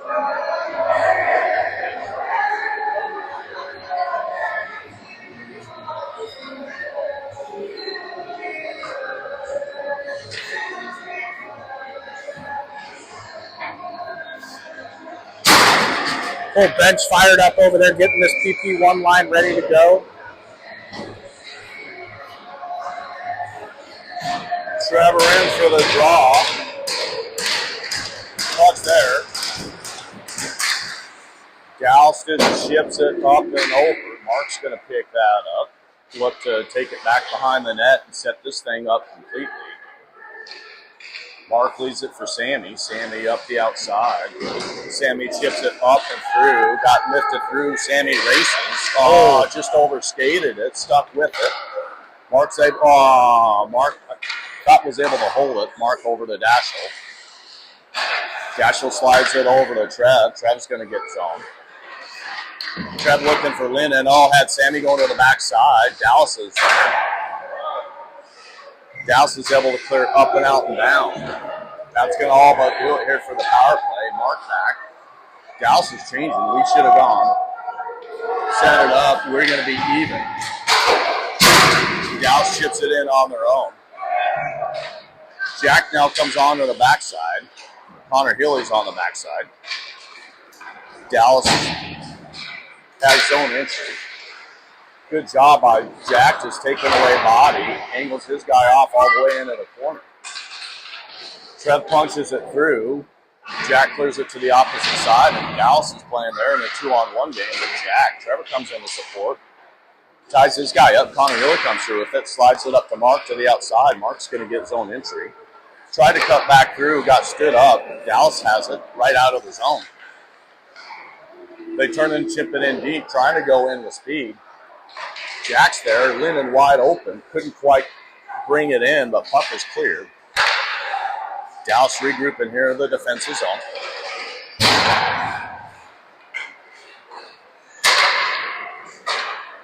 Whole bench fired up over there, getting this PP1 line ready to go. Trevor in for the draw. Puck there. Galston ships it up and over. Mark's going to pick that up. Look to take it back behind the net and set this thing up completely. Mark leaves it for Sammy. Sammy up the outside. Sammy chips it up and through. Got lifted through. Sammy races. Just overskated it. Stuck with it. Mark's able. Mark thought was able to hold it. Mark over to Dashel. Dashel slides it over to Trev. Trev's going to get zoned. Trev looking for Linden. Oh, had Sammy going to the backside. Dallas is able to clear up and out and down. That's going to all but do it here for the power play. Mark back. Dallas is changing. We should have gone. Set it up. We're going to be even. Dallas chips it in on their own. Jack now comes on to the backside. Connor Healy's on the backside. Dallas has zone entry. Good job by Jack, just taking away body. Angles his guy off all the way into the corner. Trev punches it through. Jack clears it to the opposite side, and Dallas is playing there in a 2-on-1 game with Jack. Trevor comes in to support. Ties his guy up. Connor Healy comes through with it. Slides it up to Mark to the outside. Mark's going to get zone entry. Tried to cut back through. Got stood up. Dallas has it right out of the zone. They turn and chip it in deep, trying to go in with speed. Jack's there. Linden wide open. Couldn't quite bring it in, but puck is cleared. Dallas regrouping here in the defensive zone.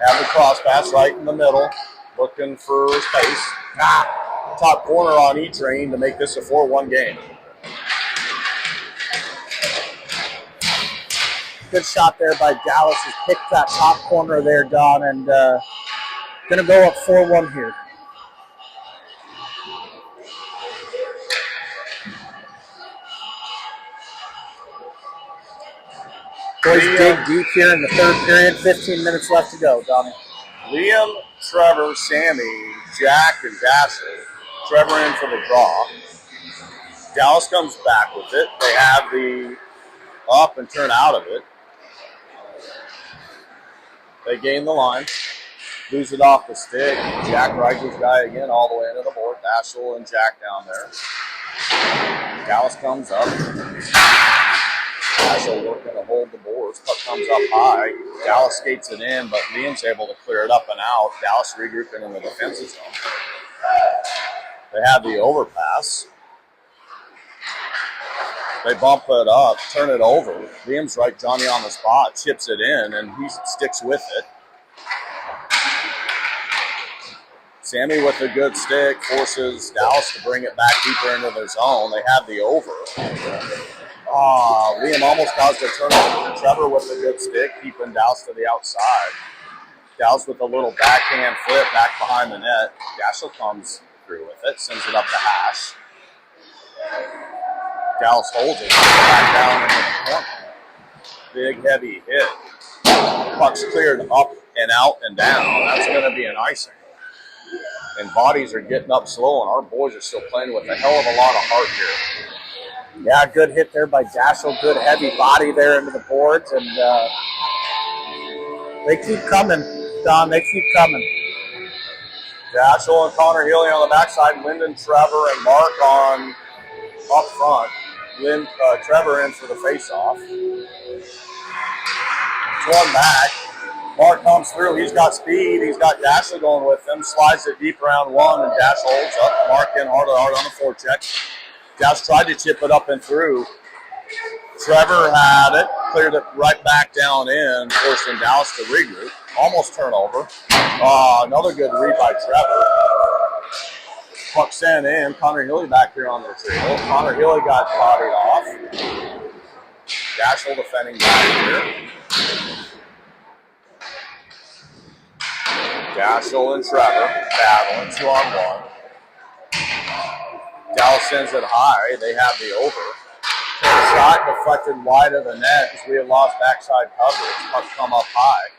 Have the cross pass right in the middle, looking for space. Top corner on E-Train to make this a 4-1 game. Good shot there by Dallas. Has picked that top corner there, Don, and going to go up 4-1 here. Boys dig deep here in the third period. 15 minutes left to go, Donnie. Liam, Trevor, Sammy, Jack, and Dasher. Trevor in for the draw. Dallas comes back with it. They have the up and turn out of it. They gain the line. Lose it off the stick. Jack rides his guy again all the way into the board. Dasher and Jack down there. Dallas comes up. Dasher working to hold the boards. Puck comes up high. Dallas skates it in, but Liam's able to clear it up and out. Dallas regrouping in the defensive zone. They have the overpass. They bump it up, turn it over. Liam's right, Johnny on the spot, chips it in, and he sticks with it. Sammy with a good stick forces Dallas to bring it back deeper into their zone. They have the over. Liam almost caused a turnover. Trevor with a good stick, keeping Dallas to the outside. Dallas with a little backhand flip back behind the net. Dashiell comes through with it, sends it up the hash. Dallas holds it back down into the corner. Big, heavy hit. Puck's cleared up and out and down. That's going to be an icing. And bodies are getting up slow, and our boys are still playing with a hell of a lot of heart here. Yeah, good hit there by Dashiell. Good heavy body there into the boards, and they keep coming, Don. They keep coming. Dashiell and Connor Healy on the backside. Linden, Trevor, and Mark on up front. Trevor in for the face-off. One back. Mark comes through. He's got speed. He's got Dashiell going with him. Slides it deep around one, and Dashiell holds up. Mark in hard on the forecheck. Dash tried to chip it up and through. Trevor had it, cleared it right back down in, forcing Dallas to regroup. Almost turnover. Another good read by Trevor. Puck sent in. Connor Healy back here on the retrieval. Connor Healy got bodied off. Dashiell defending back here. Dashiell and Trevor battling 2-on-1. Dallas sends it high. They have the over. Shot deflected wide of the net as we have lost backside coverage. Puck come up high.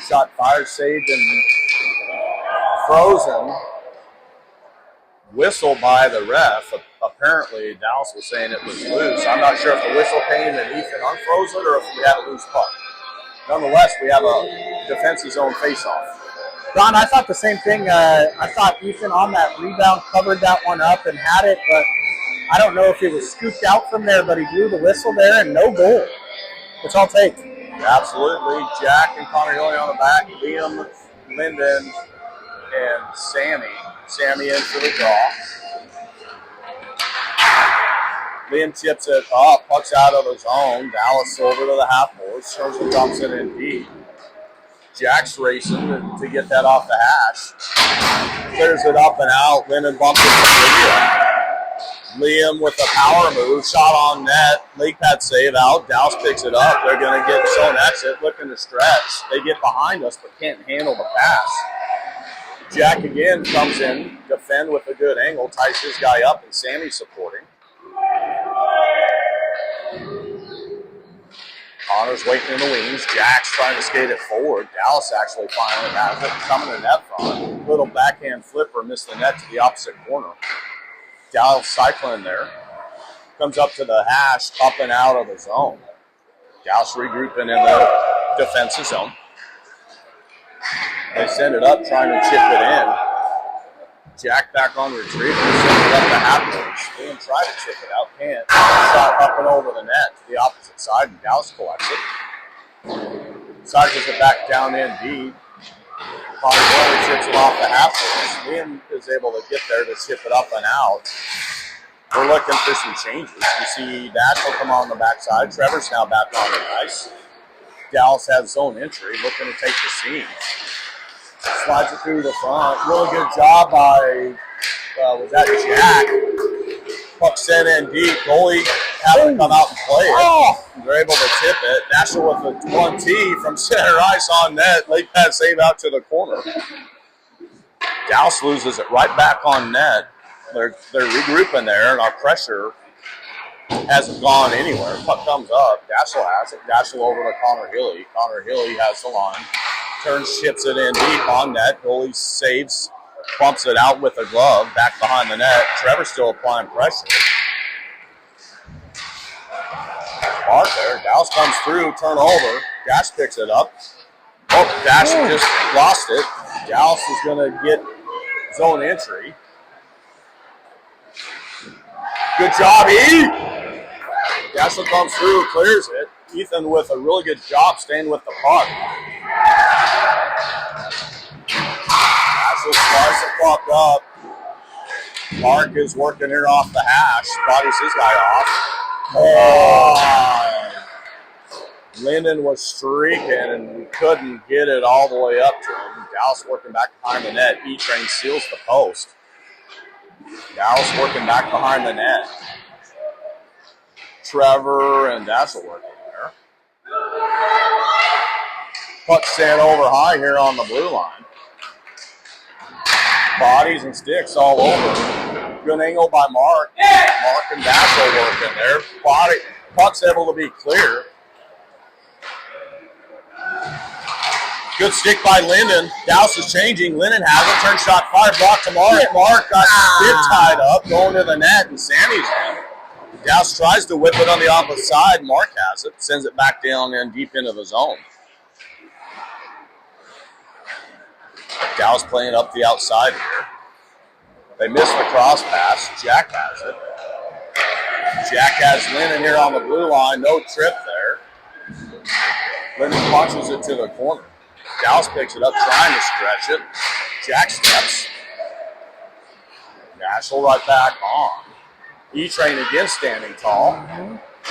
Shot fired, saved, and frozen. Whistle by the ref. Apparently, Dallas was saying it was loose. I'm not sure if the whistle came and Ethan unfroze it or if we had a loose puck. Nonetheless, we have a defensive zone face-off. Don, I thought the same thing. I thought Ethan on that rebound covered that one up and had it, but I don't know if it was scooped out from there, but he blew the whistle there and no goal, which I'll take. Absolutely. Jack and Connor Healy on the back. Liam, Linden, and Sammy. Sammy in for the draw. Liam chips it up, pucks out of his zone. Dallas over to the half boards, turns and dumps it in deep. Jack's racing to get that off the hash. Clears it up and out. Linden bumps it to Liam. Liam with a power move, shot on net. Lake pad save out. Dallas picks it up. They're going to get zone exit, looking to stretch. They get behind us, but can't handle the pass. Jack again comes in, defend with a good angle, ties his guy up, and Sammy's supporting. Connor's waiting in the wings. Jack's trying to skate it forward. Dallas actually finally has it. Coming to net front. Little backhand flipper, missed the net to the opposite corner. Dallas cycling there. Comes up to the hash, up and out of the zone. Dallas regrouping in the defensive zone. They send it up, trying to chip it in. Jack back on retrieve. Send it up to half-court. Liam tried to chip it out, can't. Shot up and over the net to the opposite side, and Dallas collects it. Sarges it back down in deep. Connor chips it off the half-court. Liam is able to get there to chip it up and out. We're looking for some changes. You see Dash will come on the backside. Trevor's now back on the ice. Dallas has zone entry, looking to take the seam. Slides it through the front. Really good job by, was that Jack? Puck sent in deep. Goalie having to come out and play it. They're able to tip it. Nashville with a 1T from center ice on net. Late pass save out to the corner. Dallas loses it right back on net. They're regrouping there, and our pressure hasn't gone anywhere. Puck comes up. Dashel has it. Dashel over to Connor Hilly. Connor Hilly has the line. Turns, ships it in deep on net. Goalie saves, bumps it out with a glove, back behind the net. Trevor still applying pressure. Mark there. Dallas comes through, turnover. Dash picks it up. Oh, Dash just lost it. Dallas is going to get zone entry. Good job, E. Dashel comes through, clears it. Ethan with a really good job staying with the puck. Dashel slides the puck up. Mark is working here off the hash. Bodies his guy off. Linden was streaking and couldn't get it all the way up to him. Dallas working back behind the net. E-Train seals the post. Dallas working back behind the net. Trevor and Dassel working there. Puck sent over high here on the blue line. Bodies and sticks all over. Good angle by Mark. Mark and Dassel working there. Puck's able to be clear. Good stick by Linden. Dallas is changing. Linden has it. Turn shot fired. Block to Mark. Mark got stick tied up. Going to the net. And Sammy's in. Dallas tries to whip it on the opposite side. Mark has it. Sends it back down and deep into the zone. Dallas playing up the outside here. They miss the cross pass. Jack has it. Jack has Linden here on the blue line. No trip there. Linden punches it to the corner. Dallas picks it up, trying to stretch it. Jack steps. Dashel right back on. E-Train again standing tall.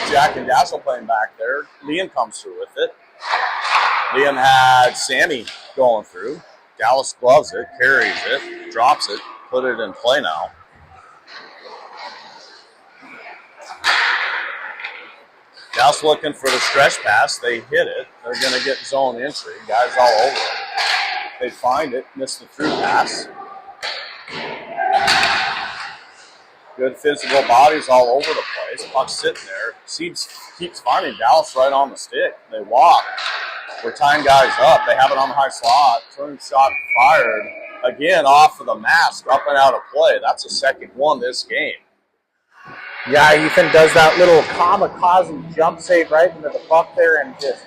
Jack and Dashel playing back there. Liam comes through with it. Liam had Sammy going through. Dallas gloves it, carries it, drops it, put it in play now. Dallas looking for the stretch pass. They hit it. They're going to get zone entry. Guys all over it. They find it. Miss the through pass. Good physical bodies all over the place. Puck sitting there. Keeps finding Dallas right on the stick. They walk. We're tying guys up. They have it on the high slot. Turn shot fired. Again, off of the mask. Up and out of play. That's the second one this game. Yeah, Ethan does that little kamikaze jump save right into the puck there and just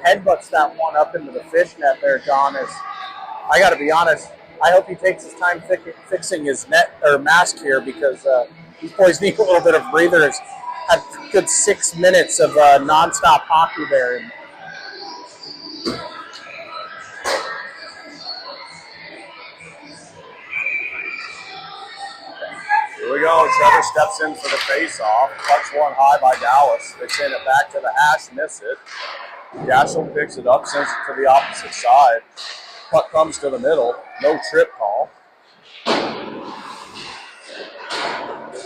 headbutts that one up into the fish net there, John. I got to be honest, I hope he takes his time fixing his net or mask here because these boys need a little bit of breathers. Had a good 6 minutes of nonstop hockey there. Here we we go. Trevor steps in for the face-off. Pucks one high by Dallas. They send it back to the hash, miss it. Daschel picks it up, sends it to the opposite side. Puck comes to the middle. No trip call.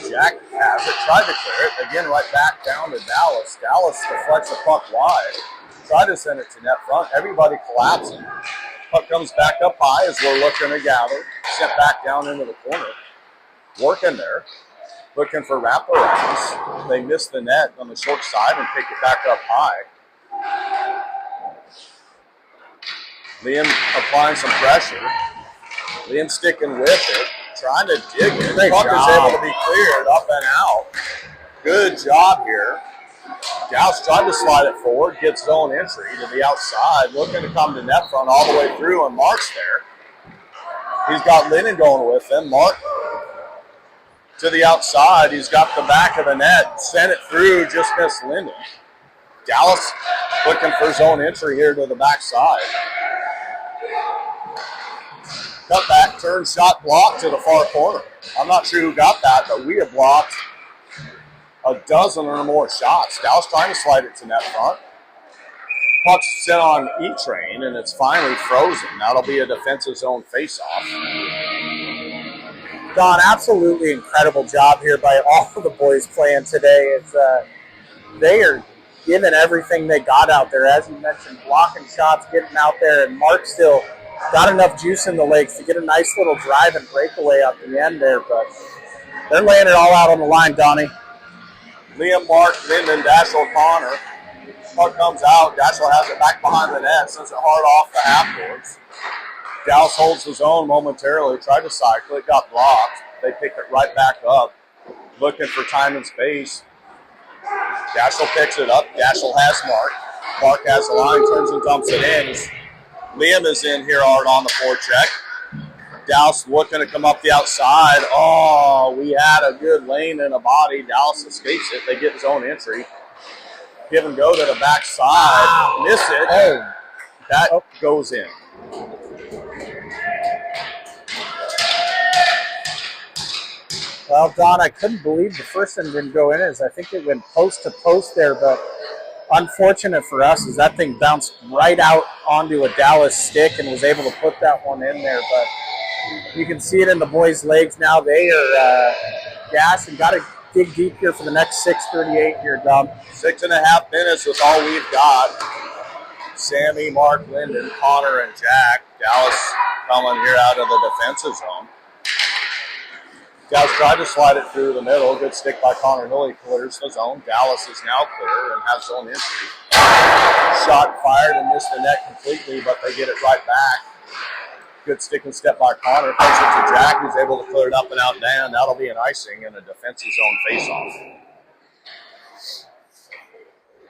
Jack has it. Tried to clear it. Again, right back down to Dallas. Dallas deflects the puck wide. Tried to send it to net front. Everybody collapsing. Puck comes back up high as we're looking to gather. Sent back down into the corner. Working there. Looking for wraparounds. They miss the net on the short side and pick it back up high. Liam applying some pressure. Liam sticking with it. Trying to dig it. The puck is able to be cleared up and out. Good job here. Gauss tried to slide it forward, gets zone entry to the outside, looking to come to net front all the way through, and Mark's there. He's got Lennon going with him. Mark to the outside. He's got the back of the net. Sent it through, just missed Linden. Dallas looking for zone entry here to the backside. Cut back, turn, shot, blocked to the far corner. I'm not sure who got that, but we have blocked a dozen or more shots. Dallas trying to slide it to net front. Puck's set on E-Train, and it's finally frozen. That'll be a defensive zone face-off. Don, absolutely incredible job here by all of the boys playing today. It's they are giving everything they got out there. As you mentioned, blocking shots, getting out there, and Mark still got enough juice in the legs to get a nice little drive and breakaway at the end there, but they're laying it all out on the line, Donnie. Liam, Mark, Linden, Daschel, Connor. Puck comes out. Daschel has it back behind the net, sends it hard off the half boards. Dallas holds his own momentarily, tried to cycle it, got blocked. They pick it right back up, looking for time and space. Daschel picks it up. Daschel has Mark. Mark has the line, turns and dumps it in. Liam is in here hard on the forecheck. Dallas looking to come up the outside. Oh, we had a good lane and a body. Dallas escapes it. They get zone entry. Give and go to the backside. Wow. Miss it. Oh. That goes in. Well, Don, I couldn't believe the first one didn't go in, as I think it went post to post there, but unfortunate for us is that thing bounced right out onto a Dallas stick and was able to put that one in there. But you can see it in the boys' legs now. They are gassed and got to dig deep here for the next 6:38 here, Dom. 6.5 minutes with all we've got. Sammy, Mark, Linden, Connor, and Jack. Dallas coming here out of the defensive zone. Dallas tried to slide it through the middle. Good stick by Connor Hill. He clears the zone. Dallas is now clear and has zone entry. Shot fired and missed the net completely, but they get it right back. Good stick and step by Connor. Puts it to Jack, who's able to clear it up and out and down. That'll be an icing and a defensive zone faceoff.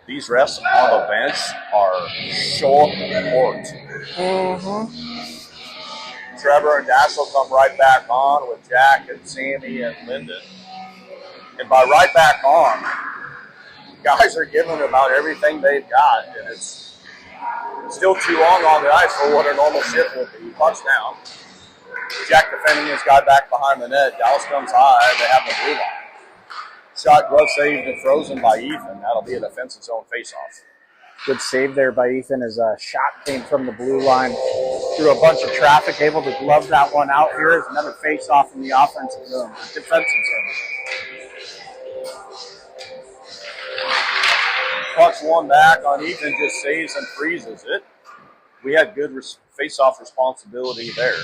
These refs on the bench are short. Trevor and Daschel come right back on with Jack and Sammy and Linden. And by right back on, guys are giving about everything they've got. And it's still too long on the ice for what a normal shift would be. Pucks down. Jack defending his guy back behind the net. Dallas comes high. They have the blue line. Shot, glove saved and frozen by Ethan. That'll be a defensive zone faceoff. Good save there by Ethan as a shot came from the blue line through a bunch of traffic, able to glove that one out. Here is another face-off in the offensive zone, defensive zone. Pucks one back on Ethan, just saves and freezes it. We had good face-off responsibility there.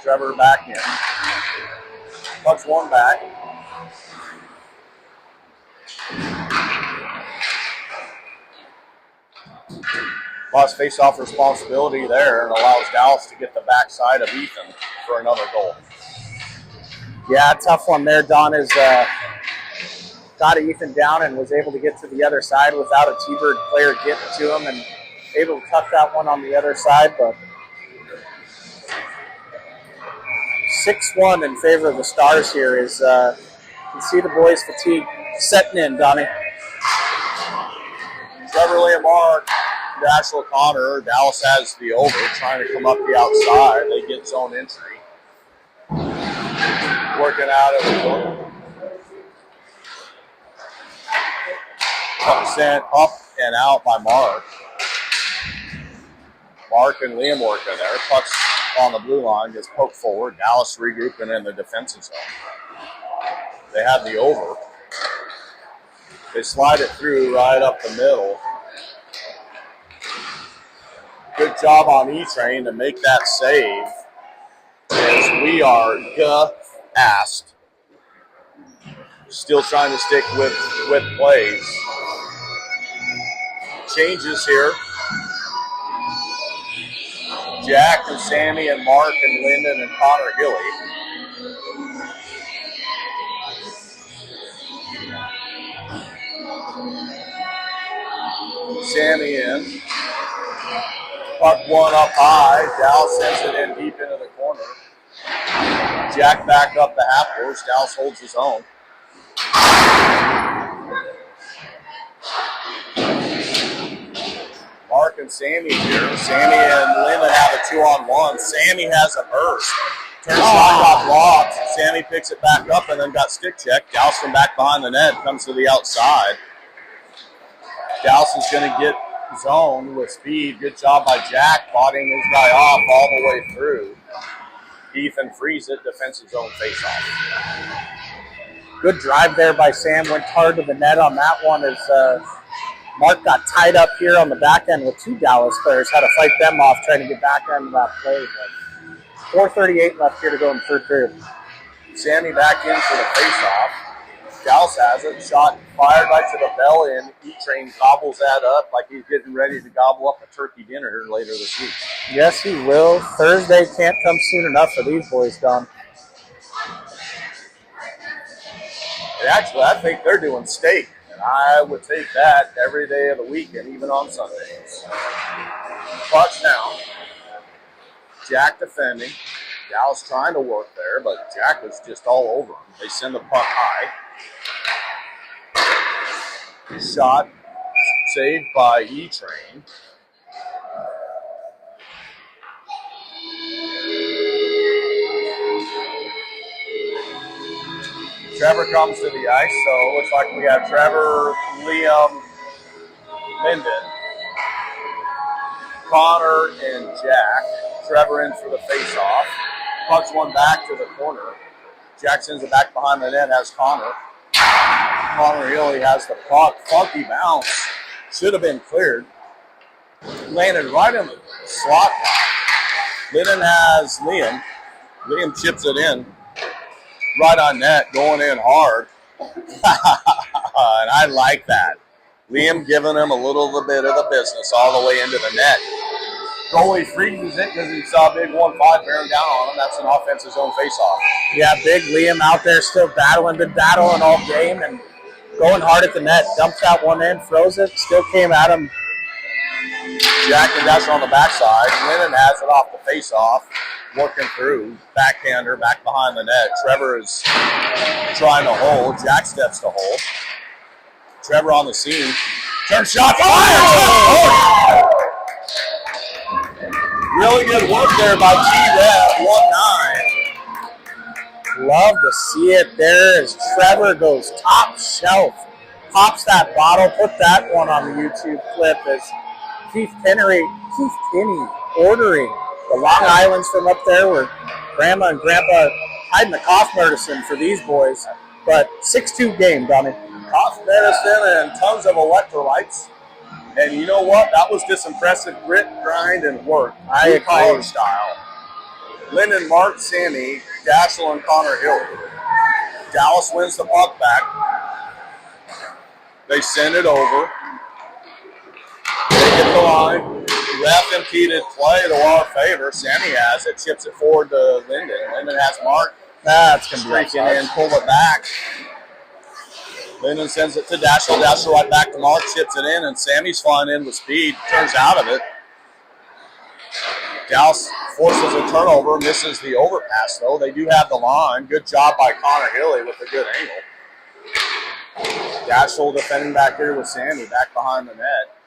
Trevor back in. Pucks one back. Lost face-off responsibility there and allows Dallas to get the backside of Ethan for another goal. Yeah, tough one there. Don is got Ethan down and was able to get to the other side without a T-Bird player getting to him and able to tuck that one on the other side, but 6-1 in favor of the Stars here is, you can see the boys' fatigue setting in, Donnie. Trevor Lee and Mark Dashel Connor. Dallas has the over, trying to come up the outside. They get zone entry. Working out of the corner. Sent up and out by Mark. Mark and Liam working there. Puck's on the blue line, gets poked forward. Dallas regrouping in the defensive zone. They have the over. They slide it through right up the middle. Good job on E-Train to make that save, as we are gassed. Still trying to stick with plays. Changes here. Jack and Sammy and Mark and Lyndon and Connor Gilly. Sammy in. Puck one up high. Dallas sends it in deep into the corner. Jack back up the half course. Dallas holds his own. Mark and Sammy here. Sammy and Lyndon have a 2-on-1. Sammy has a burst. Turns shot, got blocked. Sammy picks it back up and then got stick checked. Dallas from back behind the net comes to the outside. Dallas is going to get zone with speed. Good job by Jack, bodying his guy off all the way through. Ethan frees it, defensive zone face-off. Good drive there by Sam. Went hard to the net on that one as Mark got tied up here on the back end with two Dallas players. Had to fight them off trying to get back into that play. But 4:38 left here to go in the third period. Sammy back in for the face-off. Dallas has it. Shot fired right to the belly, and E-Train gobbles that up like he's getting ready to gobble up a turkey dinner later this week. Yes, he will. Thursday can't come soon enough for these boys, Don. And actually, I think they're doing steak, and I would take that every day of the week and even on Sundays. Touchdown. Jack defending. Dallas trying to work there, but Jack was just all over him. They send the puck high. Shot saved by E-Train. Trevor comes to the ice, so it looks like we have Trevor, Liam, Lyndon, Connor, and Jack. Trevor in for the face-off. Pucks one back to the corner. Jack sends it back behind the net, has Connor. Connor Healy has the puck. Funky bounce. Should have been cleared. Landed right in the slot. Lyndon has Liam. Liam chips it in. Right on net, going in hard. And I like that. Liam giving him a little bit of the business all the way into the net. Goalie freezes it because he saw a big 1-5 bearing down on him. That's an offensive zone faceoff. Yeah, big Liam out there still battling, been battling all game and going hard at the net. Dumped that one in, froze it, still came at him. Jack and Dasher on the backside. Lennon has it off the faceoff, working through. Backhander back behind the net. Trevor is trying to hold. Jack steps to hold. Trevor on the scene. Turn shot. Fire! Really good work there by T-Rev. 1-9. Love to see it there as Trevor goes top shelf. Pops that bottle. Put that one on the YouTube clip as Keith Tinney ordering the Long Islands from up there where Grandma and Grandpa hiding the cough medicine for these boys. But 6-2 game, Donnie. Cough medicine and tons of electrolytes. And you know what? That was just impressive grit, grind, and work. I agree. College style. Lyndon, Mark, Sammy, Dashel, and Connor Hill. Dallas wins the puck back. They send it over. They get the line. Ref impeded play to our favor. Sammy has it. Chips it forward to Lyndon. Lyndon has Mark. That's going to be streaking in, pull it back. Lyndon sends it to Dashel. Dashel right back to Mark, chips it in, and Sammy's flying in with speed. Turns out of it. Dallas forces a turnover, misses the overpass, though. They do have the line. Good job by Connor Hilly with a good angle. Dashel defending back here with Sammy back behind the net.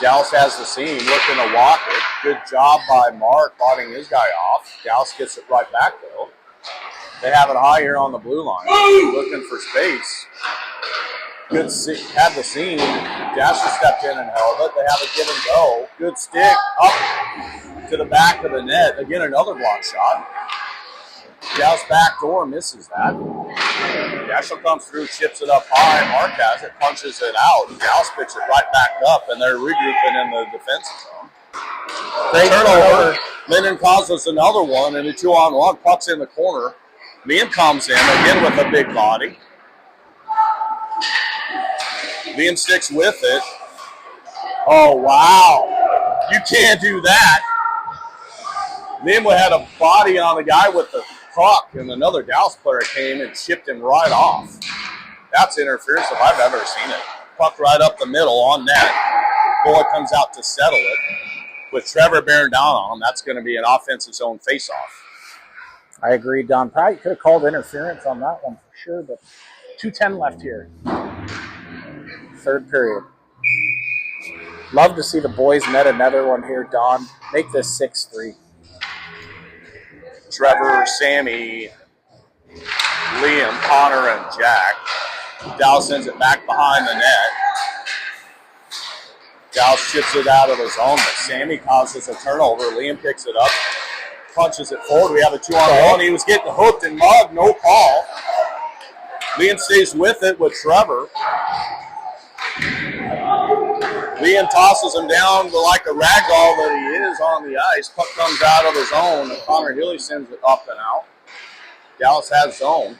Dallas has the seam, looking to walk it. Good job by Mark botting his guy off. Dallas gets it right back, though. They have it high here on the blue line, looking for space. Good had the seam. Dasher stepped in and held it. They have a give and go. Good stick up to the back of the net. Again, another block shot. Dallas back door misses that. Dasher comes through, chips it up high. Mark has it, punches it out. Dallas picks it right back up, and they're regrouping in the defensive zone. Great turnover. Linden causes another one, and a 2-on-1. Puck's in the corner. Liam comes in again with a big body. Liam sticks with it. Oh, wow. You can't do that. Liam had a body on the guy with the puck, and another Dallas player came and chipped him right off. That's interference if I've ever seen it. Puck right up the middle on net. Bullock comes out to settle it. With Trevor bearing down on him, that's going to be an offensive zone face-off. I agree, Don. Probably could have called interference on that one for sure, but 2:10 left here. Third period. Love to see the boys net another one here, Don. Make this 6-3. Trevor, Sammy, Liam, Connor, and Jack. Dallas sends it back behind the net. Dallas chips it out of his zone, but Sammy causes a turnover. Liam picks it up, punches it forward. We have a 2-on-1. He was getting hooked and mugged, no call. Liam stays with it with Trevor. Liam tosses him down like a ragdoll that he is on the ice. Puck comes out of his own, and Connor Hilly sends it up and out. Dallas has zone.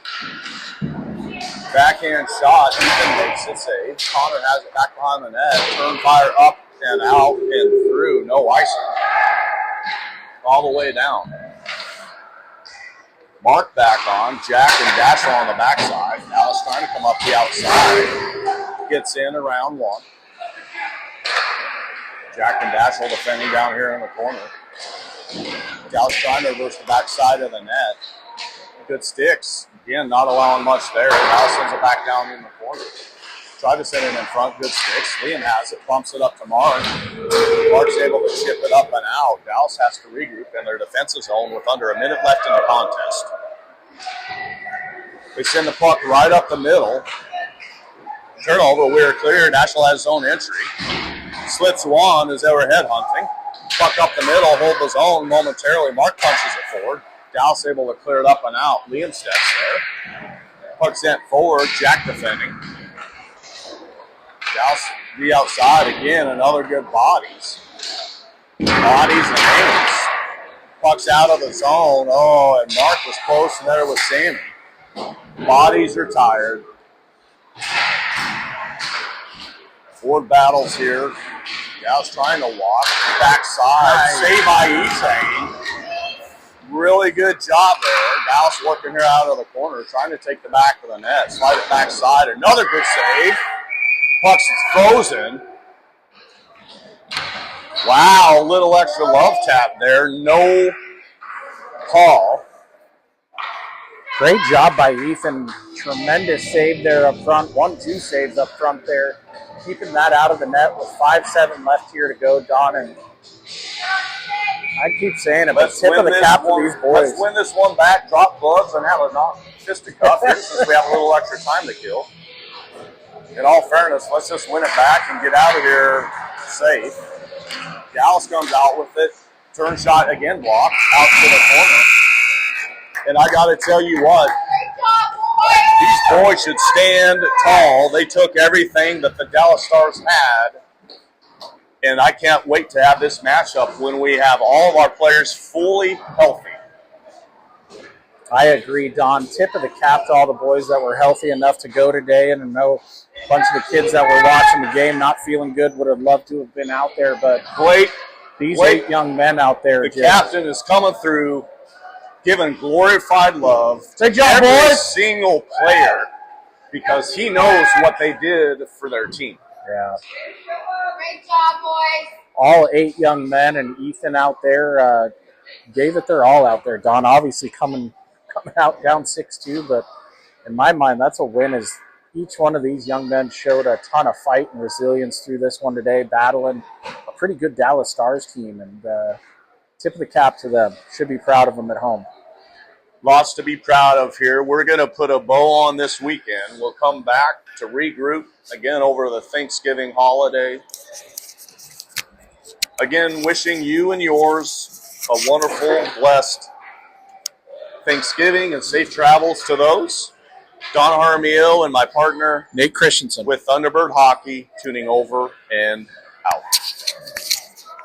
Backhand shot. Ethan makes it save. Connor has it back behind the net. Turn fire up and out and through. No icing. All the way down. Mark back on. Jack and Dasher on the backside. Dallas trying to come up the outside. Gets in around one. Jack and Dasher defending down here in the corner. Dallas trying to reverse the backside of the net. Good sticks. Again, not allowing much there. Dallas sends it back down in the corner. Tried to send it in front. Good sticks. Liam has it. Bumps it up to Mark. Mark's able to chip it up and out. Dallas has to regroup in their defensive zone with under a minute left in the contest. They send the puck right up the middle. Turnover. We're clear. Nashville has his own entry. Slits one as they were headhunting. Puck up the middle. Hold his own momentarily. Mark punches it forward. Dallas able to clear it up and out. Liam steps there. Puck sent forward. Jack defending. Dallas the outside again. Another good bodies. Bodies and hands. Puck's out of the zone. Oh, and Mark was close there with Sammy. Bodies are tired. Forward battles here. Dallas trying to walk. Backside. Save by Isang. Really good job there. Dallas working here out of the corner, trying to take the back of the net. Slide it backside. Another good save. Puck's frozen. Wow, a little extra love tap there. No call. Great job by Ethan. Tremendous save there up front. 1-2 saves up front there. Keeping that out of the net with 5-7 left here to go, Don. And I keep saying it, but tip of the cap for these boys. Let's win this one back, drop gloves, and have a fisticuff here since we have a little extra time to kill. In all fairness, let's just win it back and get out of here safe. Dallas comes out with it. Turn shot again blocked out to the corner. And I got to tell you what, these boys should stand tall. They took everything that the Dallas Stars had. And I can't wait to have this matchup when we have all of our players fully healthy. I agree, Don. Tip of the cap to all the boys that were healthy enough to go today. And I know a bunch of the kids that were watching the game not feeling good would have loved to have been out there. But these 8 young men out there. The captain is coming through, giving glorified love to every single player because he knows what they did for their team. Yeah. Great job, boys. All 8 young men and Ethan out there gave it their all out there. Don obviously coming out down 6-2, but in my mind, that's a win as each one of these young men showed a ton of fight and resilience through this one today, battling a pretty good Dallas Stars team. And tip of the cap to them. Should be proud of them at home. Lots to be proud of here. We're going to put a bow on this weekend. We'll come back to regroup again over the Thanksgiving holiday. Again, wishing you and yours a wonderful, blessed Thanksgiving and safe travels to those. Don Jaramillo and my partner Nate Christensen with Thunderbird Hockey tuning over and out.